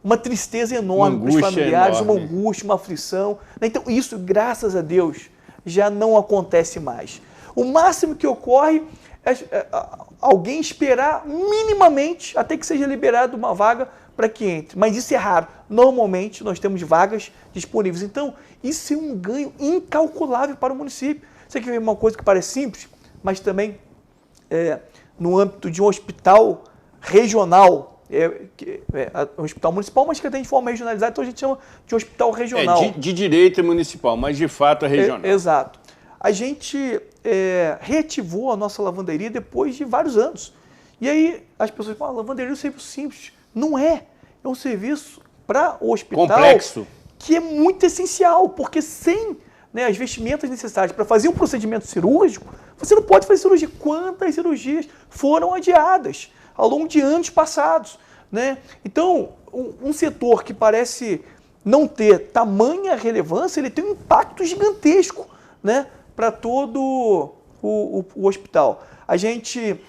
E: uma tristeza enorme para os familiares, uma angústia, uma aflição. Então isso, graças a Deus, já não acontece mais. O máximo que ocorre é alguém esperar minimamente até que seja liberada uma vaga para que entre. Mas isso é raro. Normalmente nós temos vagas disponíveis. Então isso é um ganho incalculável para o município. Você quer ver uma coisa que parece simples, mas também no âmbito de um hospital regional, um hospital municipal, mas que atende de forma regionalizada, então a gente chama de hospital regional.
A: De direito municipal, mas de fato é regional.
E: Exato. A gente reativou a nossa lavanderia depois de vários anos. E aí as pessoas falam, lavanderia é um serviço simples. Não é. É um serviço para o hospital
A: complexo,
E: que é muito essencial, porque sem as vestimentas necessárias para fazer um procedimento cirúrgico, você não pode fazer cirurgia. Quantas cirurgias foram adiadas ao longo de anos passados, né? Então, um setor que parece não ter tamanha relevância, ele tem um impacto gigantesco, né, para todo o hospital. A gente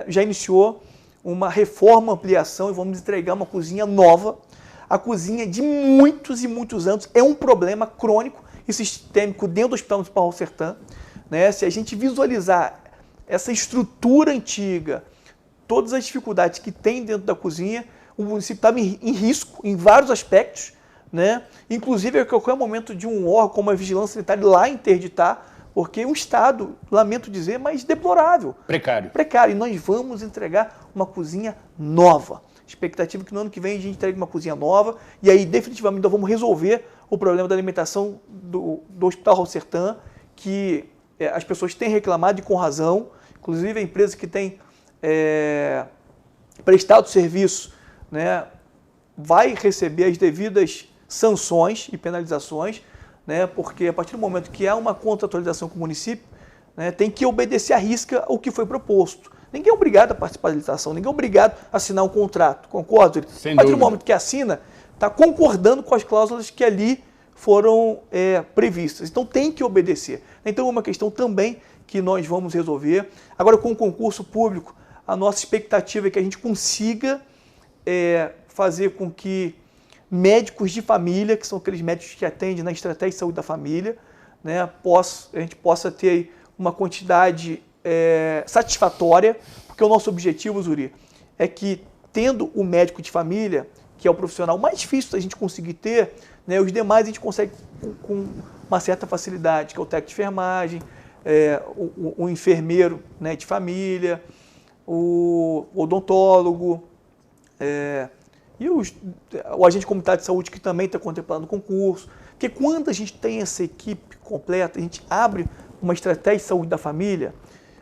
E: já iniciou uma reforma, ampliação, e vamos entregar uma cozinha nova. A cozinha de muitos e muitos anos é um problema crônico e sistêmico dentro do Hospital Municipal Raul Sertã, né? Se a gente visualizar essa estrutura antiga, todas as dificuldades que tem dentro da cozinha, o município estava em risco em vários aspectos, né? Inclusive a qualquer momento de um órgão como a Vigilância Sanitária lá interditar, porque é um estado, lamento dizer, mas deplorável.
A: Precário.
E: E nós vamos entregar uma cozinha nova. Expectativa que no ano que vem a gente entregue uma cozinha nova e aí definitivamente nós vamos resolver o problema da alimentação do Hospital Raul Sertã, que as pessoas têm reclamado e com razão. Inclusive a empresa que tem prestado serviço, né, vai receber as devidas sanções e penalizações, né, porque a partir do momento que há uma contratualização com o município, né, tem que obedecer à risca o que foi proposto. Ninguém é obrigado a participar da licitação, ninguém é obrigado a assinar um contrato, concorda?
A: Sem
E: Mas no
A: dúvida.
E: momento que assina, está concordando com as cláusulas que ali foram previstas. Então tem que obedecer. Então é uma questão também que nós vamos resolver. Agora, com o concurso público, a nossa expectativa é que a gente consiga fazer com que médicos de família, que são aqueles médicos que atendem na estratégia de saúde da família, né, a gente possa ter aí uma quantidade satisfatória, porque o nosso objetivo, Zuri, é que tendo o médico de família, que é o profissional mais difícil da gente conseguir ter, né, os demais a gente consegue com uma certa facilidade, que é o técnico de enfermagem, o enfermeiro, né, de família, o odontólogo, e o agente comunitário de saúde, que também está contemplado no concurso. Porque quando a gente tem essa equipe completa, a gente abre uma estratégia de saúde da família,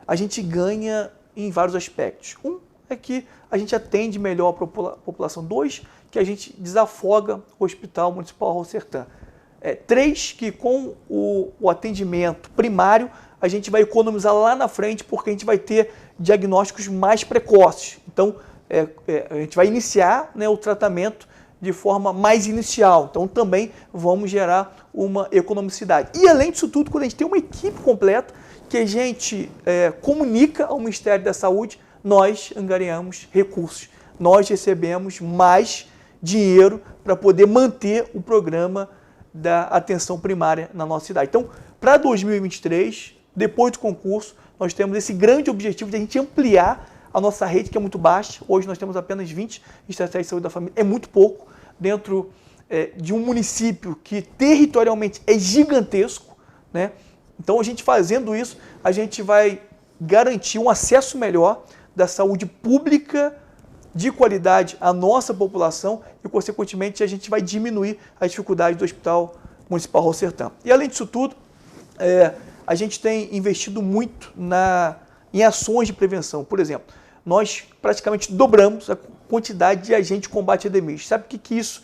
E: a gente ganha em vários aspectos. Um é que a gente atende melhor a população. Dois, que a gente desafoga o Hospital Municipal Raul Sertã. Três, que com o atendimento primário, a gente vai economizar lá na frente, porque a gente vai ter diagnósticos mais precoces. Então, a gente vai iniciar, né, o tratamento de forma mais inicial. Então, também vamos gerar uma economicidade. E, além disso tudo, quando a gente tem uma equipe completa, que a gente comunica ao Ministério da Saúde, nós angariamos recursos. Nós recebemos mais dinheiro para poder manter o programa da atenção primária na nossa cidade. Então, para 2023, depois do concurso, nós temos esse grande objetivo de a gente ampliar a nossa rede, que é muito baixa. Hoje nós temos apenas 20 estratégias de saúde da família. É muito pouco dentro de um município que territorialmente é gigantesco, né? Então, a gente fazendo isso, a gente vai garantir um acesso melhor da saúde pública de qualidade à nossa população e, consequentemente, a gente vai diminuir a dificuldade do Hospital Municipal Raul Sertã. E, além disso tudo, a gente tem investido muito em ações de prevenção. Por exemplo, nós praticamente dobramos a quantidade de agentes de combate a endemias. Sabe o que isso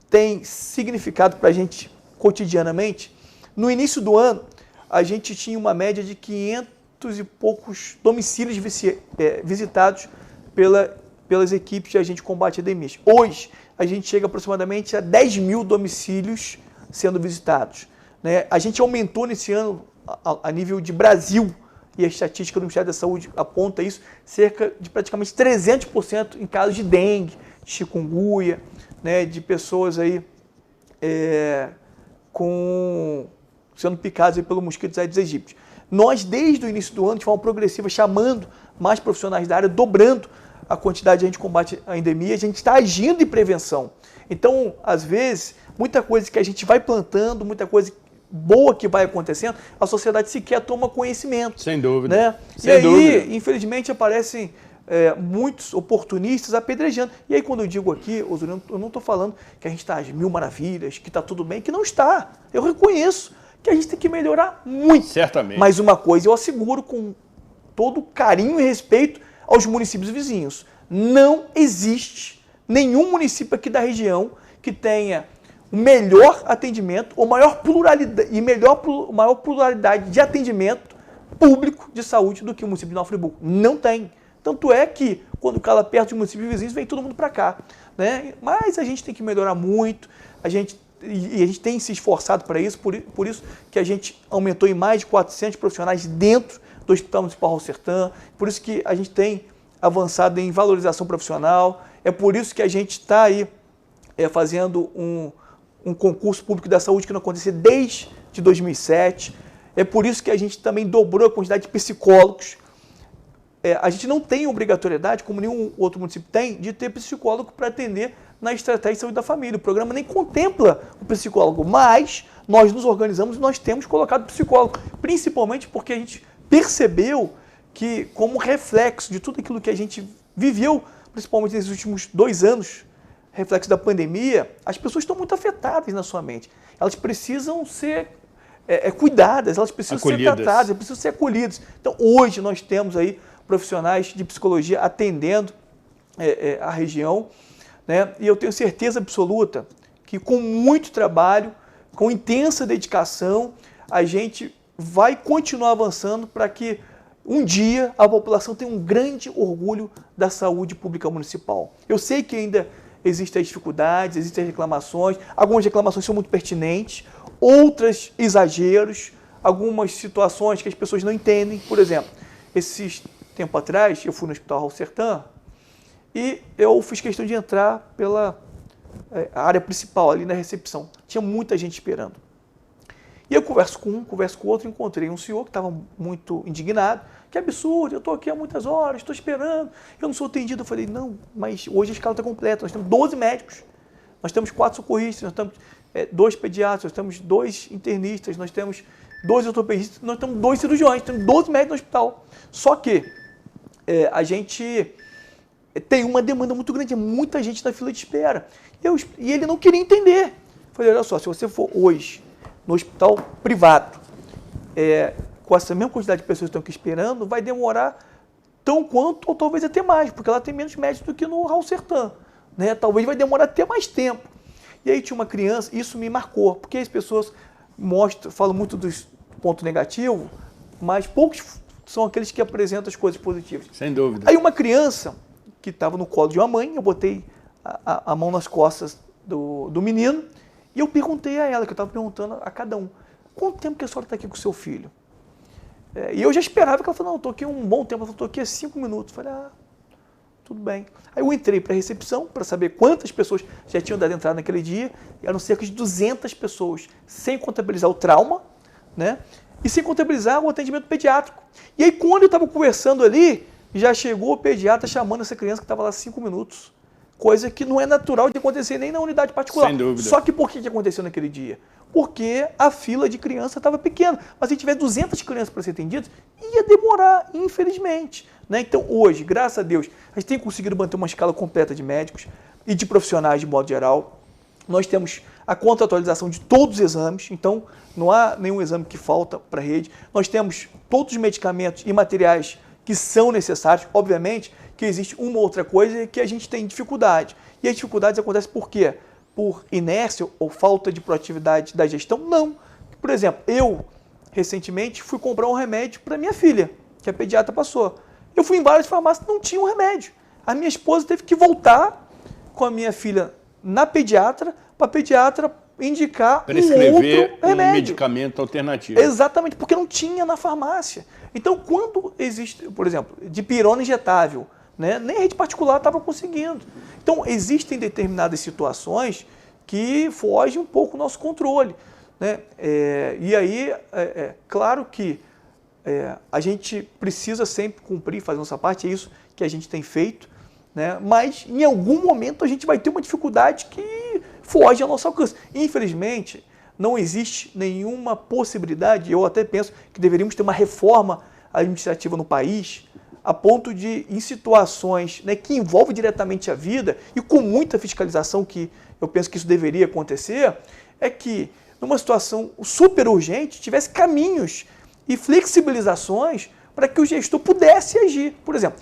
E: tem significado para a gente cotidianamente? No início do ano, a gente tinha uma média de 500 e poucos domicílios visitados pelas equipes de agente de combate a endemias. Hoje, a gente chega aproximadamente a 10 mil domicílios sendo visitados, né? A gente aumentou nesse ano, a nível de Brasil, e a estatística do Ministério da Saúde aponta isso, cerca de praticamente 300% em casos de dengue, de chikungunya, né, de pessoas aí sendo picadas aí pelo mosquito Aedes aegypti. Nós, desde o início do ano, de forma progressiva, chamando mais profissionais da área, dobrando a quantidade de agente de combate à endemia, a gente está agindo em prevenção. Então, às vezes, muita coisa que a gente vai plantando, muita coisa boa que vai acontecendo, a sociedade sequer toma conhecimento.
A: Sem dúvida.
E: Né?
A: Sem dúvida.
E: Aí, infelizmente, aparecem muitos oportunistas apedrejando. E aí, quando eu digo aqui, eu não estou falando que a gente está às mil maravilhas, que está tudo bem, que não está. Eu reconheço que a gente tem que melhorar muito.
A: Certamente.
E: Mas uma coisa eu asseguro com todo carinho e respeito aos municípios vizinhos. Não existe nenhum município aqui da região que tenha o melhor atendimento, ou maior pluralidade de atendimento público de saúde do que o município de Nova Friburgo. Não tem. Tanto é que, quando cala perto de municípios vizinhos, vem todo mundo para cá, né? Mas a gente tem que melhorar muito, a gente tem se esforçado para isso, por isso que a gente aumentou em mais de 400 profissionais dentro do Hospital Municipal Raul Sertã, por isso que a gente tem avançado em valorização profissional, é por isso que a gente está aí fazendo um concurso público da saúde que não acontecia desde 2007, é por isso que a gente também dobrou a quantidade de psicólogos. A gente não tem obrigatoriedade, como nenhum outro município tem, de ter psicólogo para atender na estratégia de saúde da família. O programa nem contempla o psicólogo, mas nós nos organizamos e nós temos colocado psicólogo, principalmente porque a gente percebeu que, como reflexo de tudo aquilo que a gente viveu, principalmente nesses últimos 2 anos, reflexo da pandemia, as pessoas estão muito afetadas na sua mente. Elas precisam ser cuidadas, elas precisam ser tratadas, elas precisam ser acolhidas. Então, hoje nós temos aí profissionais de psicologia atendendo a região, né? E eu tenho certeza absoluta que, com muito trabalho, com intensa dedicação, a gente vai continuar avançando para que um dia a população tenha um grande orgulho da saúde pública municipal. Eu sei que ainda existem as dificuldades, existem as reclamações, algumas reclamações são muito pertinentes, outras exageros, algumas situações que as pessoas não entendem. Por exemplo, esses tempo atrás eu fui no Hospital Raul Sertã e eu fiz questão de entrar pela área principal, ali na recepção. Tinha muita gente esperando. E eu converso com um, converso com o outro, encontrei um senhor que estava muito indignado. Que absurdo, eu estou aqui há muitas horas, estou esperando, eu não sou atendido. Eu falei, não, mas hoje a escala está completa, nós temos 12 médicos, nós temos 4 socorristas, nós temos 2 pediatras, nós temos 2 internistas, nós temos 2 ortopedistas, nós temos 2 cirurgiões, temos 12 médicos no hospital. Só que a gente tem uma demanda muito grande, é muita gente na fila de espera. E ele não queria entender. Eu falei, olha só, se você for hoje no hospital privado, com essa mesma quantidade de pessoas que estão aqui esperando, vai demorar tão quanto, ou talvez até mais, porque ela tem menos médicos do que no Raul Sertã, né? Talvez vai demorar até mais tempo. E aí tinha uma criança, isso me marcou, porque as pessoas falam muito dos pontos negativos, mas poucos são aqueles que apresentam as coisas positivas.
A: Sem dúvida.
E: Aí uma criança que estava no colo de uma mãe, eu botei a mão nas costas do menino, e eu perguntei a ela, que eu estava perguntando a cada um, quanto tempo que a senhora está aqui com o seu filho? E eu já esperava que ela falasse, não, eu estou aqui um bom tempo, ela falou, estou aqui há 5 minutos. Eu falei, tudo bem. Aí eu entrei para a recepção para saber quantas pessoas já tinham dado entrada naquele dia, e eram cerca de 200 pessoas, sem contabilizar o trauma, né? E sem contabilizar o atendimento pediátrico. E aí quando eu estava conversando ali, já chegou o pediatra chamando essa criança que estava lá 5 minutos. Coisa que não é natural de acontecer nem na unidade particular.
A: Sem dúvida.
E: Só que por que aconteceu naquele dia? Porque a fila de criança estava pequena. Mas se tiver 200 crianças para ser atendidas, ia demorar, infelizmente. Né? Então hoje, graças a Deus, a gente tem conseguido manter uma escala completa de médicos e de profissionais de modo geral. Nós temos a contratualização de todos os exames, então não há nenhum exame que falta para a rede. Nós temos todos os medicamentos e materiais que são necessários. Obviamente que existe uma outra coisa que a gente tem dificuldade. E as dificuldades acontecem por quê? Por inércia ou falta de proatividade da gestão? Não. Por exemplo, eu recentemente fui comprar um remédio para minha filha, que a pediatra passou. Eu fui em várias farmácias, não tinha um remédio. A minha esposa teve que voltar com a minha filha na pediatra, para a pediatra indicar
A: prescrever
E: um outro remédio.
A: Um medicamento alternativo.
E: Exatamente, porque não tinha na farmácia. Então, quando existe, por exemplo, dipirona injetável, né, nem a rede particular estava conseguindo. Então, existem determinadas situações que fogem um pouco do nosso controle. Né? E aí, claro que a gente precisa sempre cumprir, fazer nossa parte, é isso que a gente tem feito, né? Mas em algum momento a gente vai ter uma dificuldade que foge ao nosso alcance. Infelizmente, não existe nenhuma possibilidade, eu até penso que deveríamos ter uma reforma administrativa no país, a ponto de, em situações, né, que envolvem diretamente a vida, e com muita fiscalização, que eu penso que isso deveria acontecer, é que, numa situação super urgente, tivesse caminhos e flexibilizações para que o gestor pudesse agir. Por exemplo,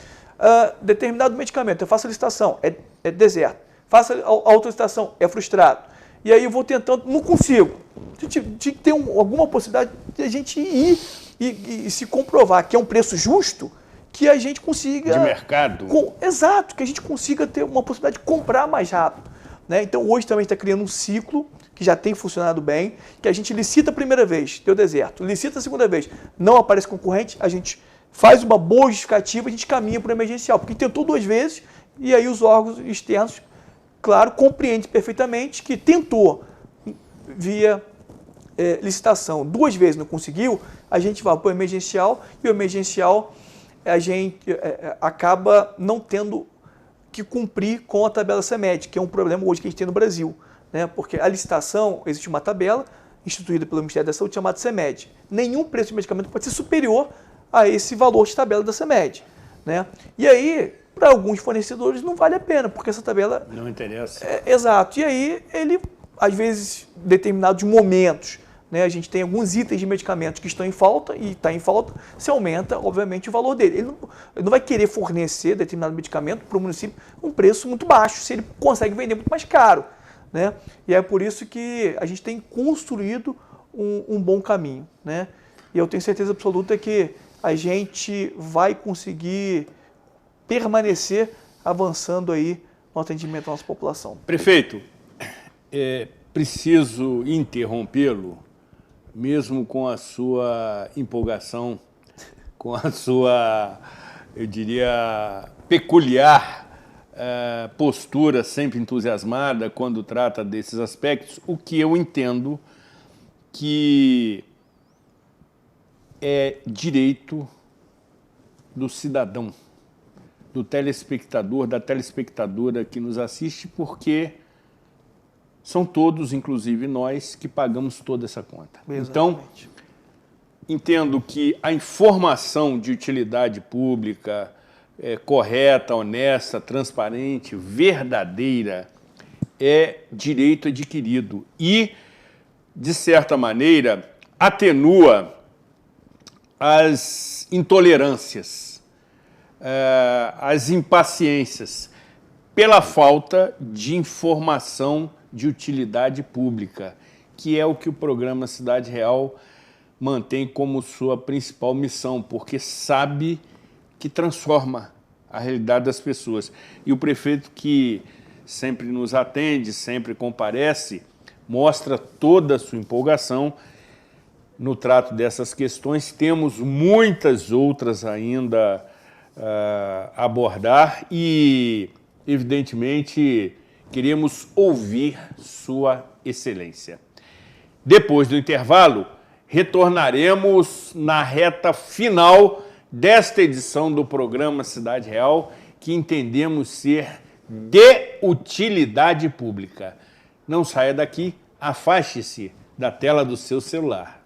E: determinado medicamento, eu faço a licitação, é deserto. Faço a auto-licitação, é frustrado. E aí eu vou tentando, não consigo. Tinha que ter alguma possibilidade de a gente ir e se comprovar que é um preço justo, que a gente consiga...
A: De mercado.
E: Exato, que a gente consiga ter uma possibilidade de comprar mais rápido. Né? Então hoje também está criando um ciclo que já tem funcionado bem, que a gente licita a primeira vez, deu deserto. Licita a segunda vez, não aparece concorrente, a gente faz uma boa justificativa, a gente caminha para o emergencial, porque tentou 2 vezes e aí os órgãos externos, claro, compreendem perfeitamente que tentou via licitação 2 vezes, não conseguiu, a gente vai para o emergencial e o emergencial a gente acaba não tendo que cumprir com a tabela CMED, que é um problema hoje que a gente tem no Brasil, né? Porque a licitação, existe uma tabela instituída pelo Ministério da Saúde chamada CMED. Nenhum preço de medicamento pode ser superior a esse valor de tabela da CMED, né? E aí, para alguns fornecedores não vale a pena, porque essa tabela...
A: Não interessa.
E: Exato. E aí, ele, às vezes, em determinados momentos, né, a gente tem alguns itens de medicamentos que estão em falta, e está em falta, se aumenta, obviamente, o valor dele. Ele não vai querer fornecer determinado medicamento para o município um preço muito baixo, se ele consegue vender muito mais caro. Né? E é por isso que a gente tem construído um bom caminho. Né? E eu tenho certeza absoluta que a gente vai conseguir permanecer avançando aí no atendimento à nossa população.
A: Prefeito, preciso interrompê-lo, mesmo com a sua empolgação, com a sua, eu diria, peculiar postura sempre entusiasmada quando trata desses aspectos, o que eu entendo que é direito do cidadão, do telespectador, da telespectadora que nos assiste, porque são todos, inclusive nós, que pagamos toda essa conta.
E: Exatamente.
A: Então, entendo que a informação de utilidade pública correta, honesta, transparente, verdadeira, é direito adquirido e, de certa maneira, atenua as intolerâncias, as impaciências, pela falta de informação de utilidade pública, que é o que o programa Cidade Real mantém como sua principal missão, porque sabe que transforma a realidade das pessoas. E o prefeito, que sempre nos atende, sempre comparece, mostra toda a sua empolgação no trato dessas questões. Temos muitas outras ainda a abordar e, evidentemente, queremos ouvir Sua Excelência. Depois do intervalo, retornaremos na reta final desta edição do programa Cidade Real, que entendemos ser de utilidade pública. Não saia daqui, afaste-se da tela do seu celular.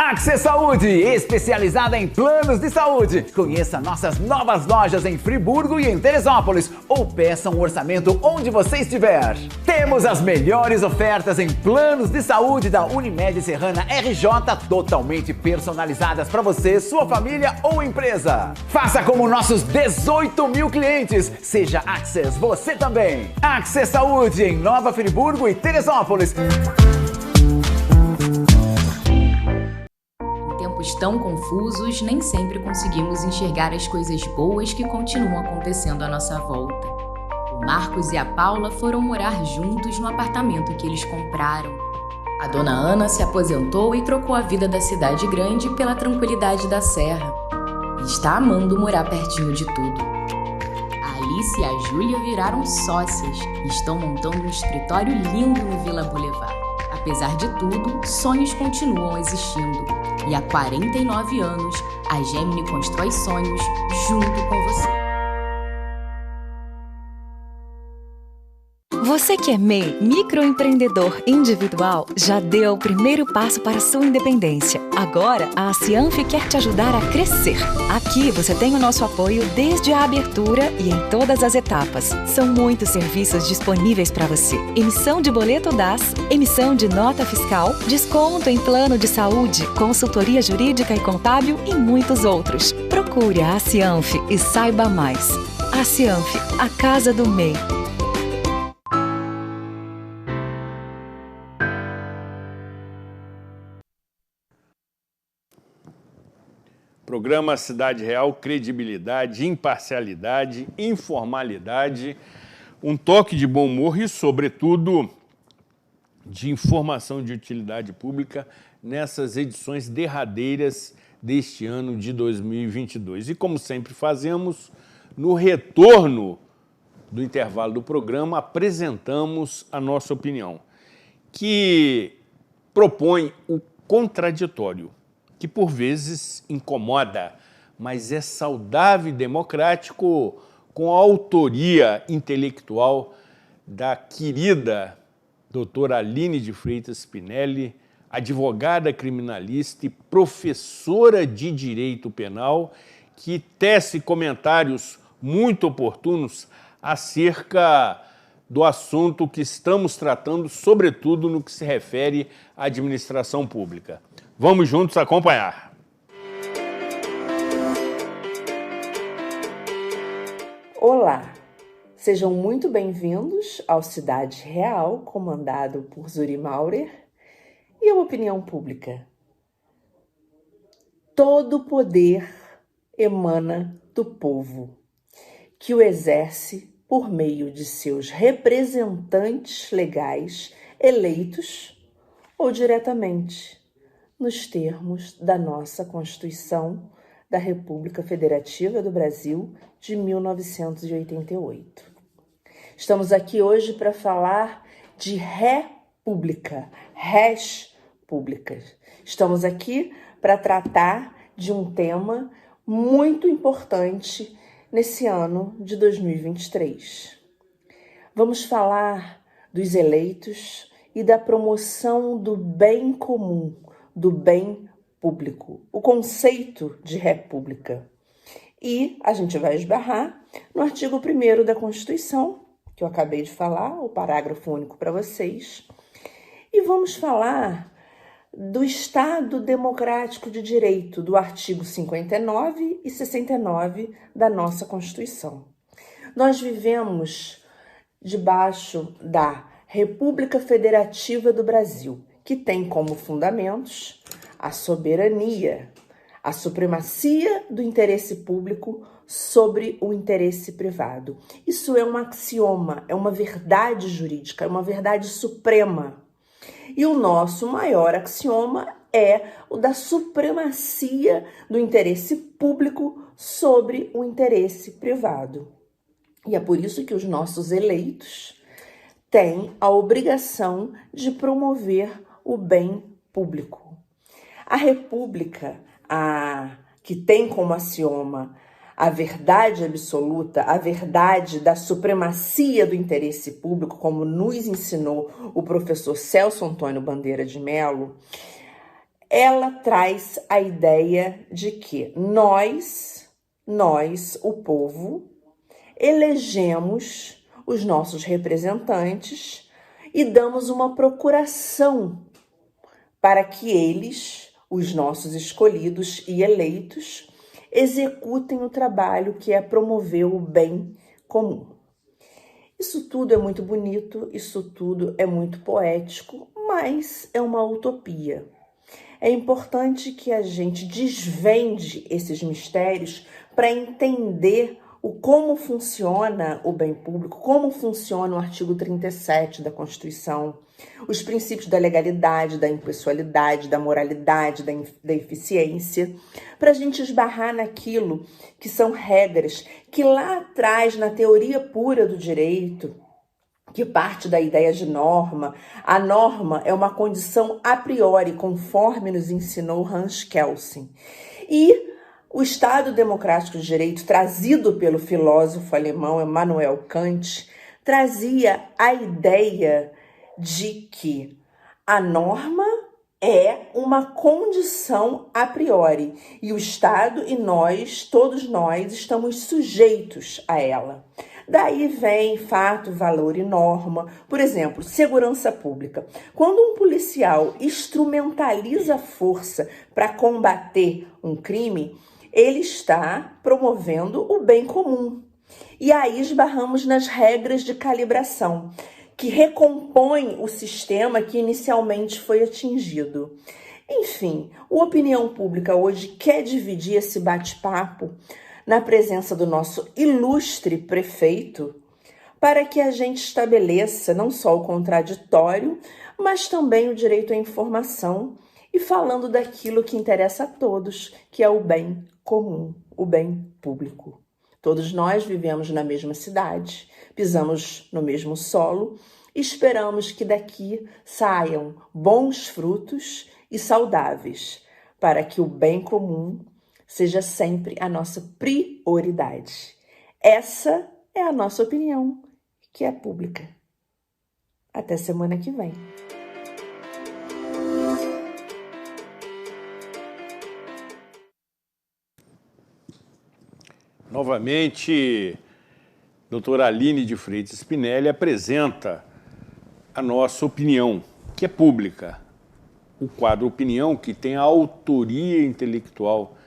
B: Access Saúde, especializada em planos de saúde. Conheça nossas novas lojas em Friburgo e em Teresópolis ou peça um orçamento onde você estiver. Temos as melhores ofertas em planos de saúde da Unimed Serrana RJ, totalmente personalizadas para você, sua família ou empresa. Faça como nossos 18 mil clientes. Seja Access você também. Access Saúde em Nova Friburgo e Teresópolis.
F: Tempos tão confusos, nem sempre conseguimos enxergar as coisas boas que continuam acontecendo à nossa volta. O Marcos e a Paula foram morar juntos no apartamento que eles compraram. A dona Ana se aposentou e trocou a vida da cidade grande pela tranquilidade da serra. E está amando morar pertinho de tudo. A Alice e a Júlia viraram sócias e estão montando um escritório lindo no Vila Boulevard. Apesar de tudo, sonhos continuam existindo. E há 49 anos, a Gemini constrói sonhos junto com você.
G: Você que é MEI, microempreendedor individual, já deu o primeiro passo para a sua independência. Agora, a Cianf quer te ajudar a crescer. Aqui você tem o nosso apoio desde a abertura e em todas as etapas. São muitos serviços disponíveis para você. Emissão de boleto DAS, emissão de nota fiscal, desconto em plano de saúde, consultoria jurídica e contábil e muitos outros. Procure a Cianf e saiba mais. A Cianf, a casa do MEI.
A: Programa Cidade Real, credibilidade, imparcialidade, informalidade, um toque de bom humor e, sobretudo, de informação de utilidade pública nessas edições derradeiras deste ano de 2022. E, como sempre fazemos, no retorno do intervalo do programa, apresentamos a nossa opinião, que propõe o contraditório, que por vezes incomoda, mas é saudável e democrático, com a autoria intelectual da querida doutora Aline de Freitas Spinelli, advogada criminalista e professora de Direito Penal, que tece comentários muito oportunos acerca do assunto que estamos tratando, sobretudo no que se refere à administração pública. Vamos juntos acompanhar.
H: Olá, Sejam muito bem-vindos ao Cidade Real, comandado por Zuri Maurer, e a opinião pública. Todo poder emana do povo, que o exerce por meio de seus representantes legais eleitos ou diretamente, nos termos da nossa Constituição da República Federativa do Brasil de 1988. Estamos aqui hoje para falar de república, res públicas. Estamos aqui para tratar de um tema muito importante nesse ano de 2023. Vamos falar dos eleitos e da promoção do bem comum, do bem público, o conceito de república. E a gente vai esbarrar no artigo 1º da Constituição, que eu acabei de falar, o parágrafo único para vocês, e vamos falar do Estado Democrático de Direito, do artigo 59 e 69 da nossa Constituição. Nós vivemos debaixo da República Federativa do Brasil, que tem como fundamentos a soberania, a supremacia do interesse público sobre o interesse privado. Isso é um axioma, é uma verdade jurídica, é uma verdade suprema. E o nosso maior axioma é o da supremacia do interesse público sobre o interesse privado. E é por isso que os nossos eleitos têm a obrigação de promover o bem público. A República, que tem como axioma a verdade absoluta, a verdade da supremacia do interesse público, como nos ensinou o professor Celso Antônio Bandeira de Mello, ela traz a ideia de que nós, o povo, elegemos os nossos representantes e damos uma procuração para que eles, os nossos escolhidos e eleitos, executem o trabalho que é promover o bem comum. Isso tudo é muito bonito, isso tudo é muito poético, mas é uma utopia. É importante que a gente desvende esses mistérios para entender como funciona o bem público, como funciona o artigo 37 da Constituição, os princípios da legalidade, da impessoalidade, da moralidade, da eficiência, para a gente esbarrar naquilo que são regras que lá atrás, na teoria pura do direito, que parte da ideia de norma, a norma é uma condição a priori, conforme nos ensinou Hans Kelsen. E o Estado Democrático de Direito, trazido pelo filósofo alemão Immanuel Kant, trazia a ideia de que a norma é uma condição a priori e o Estado e nós, todos nós, estamos sujeitos a ela. Daí vem fato, valor e norma. Por exemplo, segurança pública. Quando um policial instrumentaliza a força para combater um crime, ele está promovendo o bem comum. E aí esbarramos nas regras de calibração, que recompõem o sistema que inicialmente foi atingido. Enfim, a opinião pública hoje quer dividir esse bate-papo na presença do nosso ilustre prefeito, para que a gente estabeleça não só o contraditório, mas também o direito à informação, e falando daquilo que interessa a todos, que é o bem comum, o bem público. Todos nós vivemos na mesma cidade, pisamos no mesmo solo e esperamos que daqui saiam bons frutos e saudáveis, para que o bem comum seja sempre a nossa prioridade. Essa é a nossa opinião, que é pública. Até semana que vem.
A: Novamente, doutora Aline de Freitas Spinelli apresenta a nossa opinião, que é pública. O quadro Opinião, que tem a autoria intelectual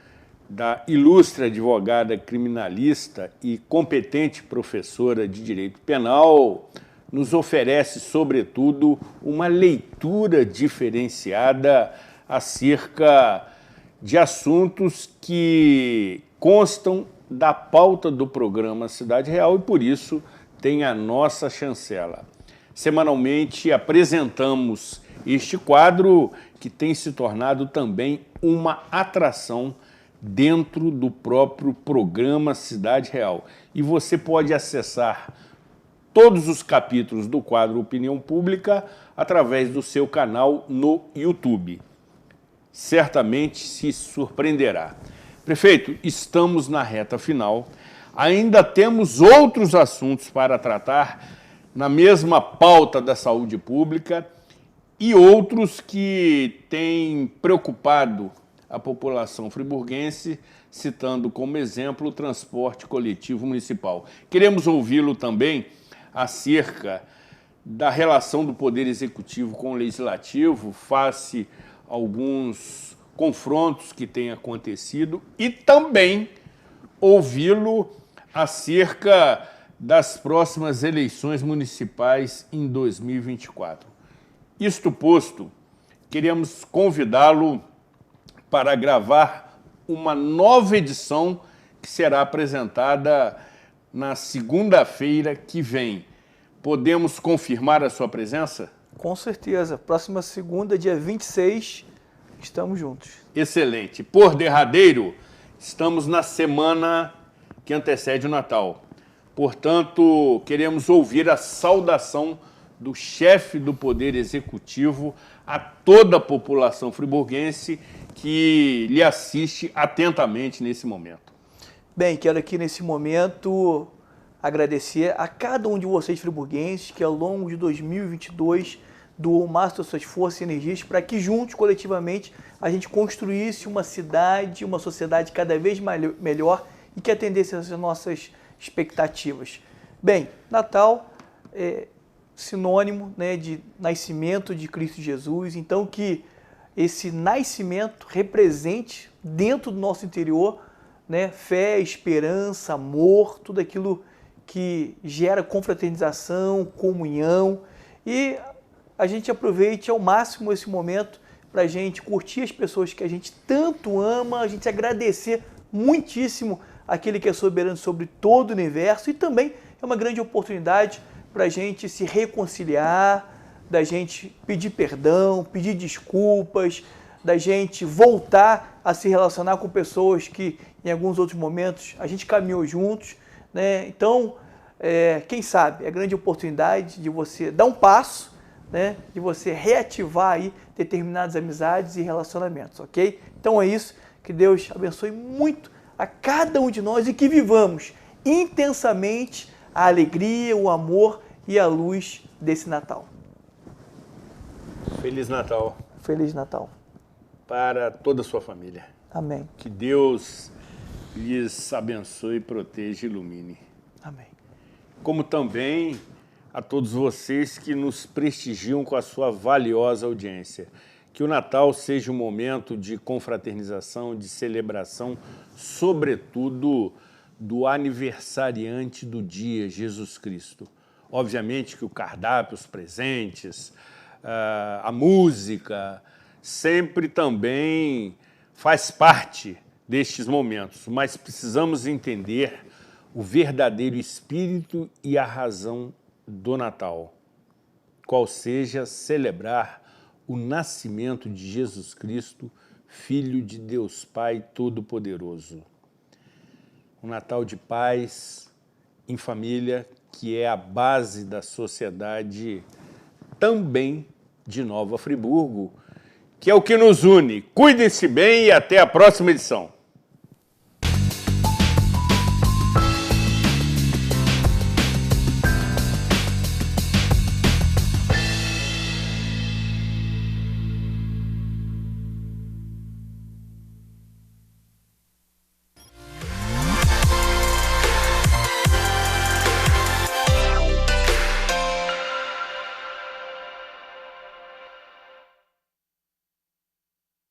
A: da ilustre advogada criminalista e competente professora de direito penal, nos oferece, sobretudo, uma leitura diferenciada acerca de assuntos que constam da pauta do programa Cidade Real e, por isso, tem a nossa chancela. Semanalmente apresentamos este quadro que tem se tornado também uma atração dentro do próprio programa Cidade Real. E você pode acessar todos os capítulos do quadro Opinião Pública através do seu canal no YouTube. Certamente se surpreenderá. Prefeito, estamos na reta final. Ainda temos outros assuntos para tratar na mesma pauta da saúde pública e outros que têm preocupado a população friburguense, citando como exemplo o transporte coletivo municipal. Queremos ouvi-lo também acerca da relação do Poder Executivo com o Legislativo, face a alguns confrontos que têm acontecido, e também ouvi-lo acerca das próximas eleições municipais em 2024. Isto posto, queremos convidá-lo para gravar uma nova edição que será apresentada na segunda-feira que vem. Podemos confirmar a sua presença?
E: Com certeza. Próxima segunda, dia 26, estamos juntos.
A: Excelente. Por derradeiro, estamos na semana que antecede o Natal. Portanto, queremos ouvir a saudação do chefe do Poder Executivo a toda a população friburguense que lhe assiste atentamente nesse momento.
E: Bem, quero aqui nesse momento agradecer a cada um de vocês friburguenses que ao longo de 2022 doou o máximo das suas forças e energias para que juntos, coletivamente, a gente construísse uma cidade, uma sociedade cada vez melhor e que atendesse às nossas expectativas. Bem, Natal é sinônimo, né, de nascimento de Cristo Jesus, então que esse nascimento represente dentro do nosso interior, né, fé, esperança, amor, tudo aquilo que gera confraternização, comunhão, e a gente aproveite ao máximo esse momento para a gente curtir as pessoas que a gente tanto ama, a gente agradecer muitíssimo aquele que é soberano sobre todo o universo, e também é uma grande oportunidade para a gente se reconciliar, da gente pedir perdão, pedir desculpas, da gente voltar a se relacionar com pessoas que em alguns outros momentos a gente caminhou juntos, né? Então, quem sabe, é a grande oportunidade de você dar um passo, né? De você reativar aí determinadas amizades e relacionamentos, ok? Então é isso, que Deus abençoe muito a cada um de nós e que vivamos intensamente a alegria, o amor e a luz desse Natal.
A: Feliz Natal.
E: Feliz Natal.
A: Para toda a sua família.
E: Amém.
A: Que Deus lhes abençoe, proteja e ilumine.
E: Amém.
A: Como também a todos vocês que nos prestigiam com a sua valiosa audiência. Que o Natal seja um momento de confraternização, de celebração, sobretudo do aniversariante do dia, Jesus Cristo. Obviamente que o cardápio, os presentes, a música, sempre também faz parte destes momentos, mas precisamos entender o verdadeiro espírito e a razão do Natal, qual seja celebrar o nascimento de Jesus Cristo, Filho de Deus Pai Todo-Poderoso. Um Natal de paz, em família, que é a base da sociedade também de Nova Friburgo, que é o que nos une. Cuidem-se bem e até a próxima edição.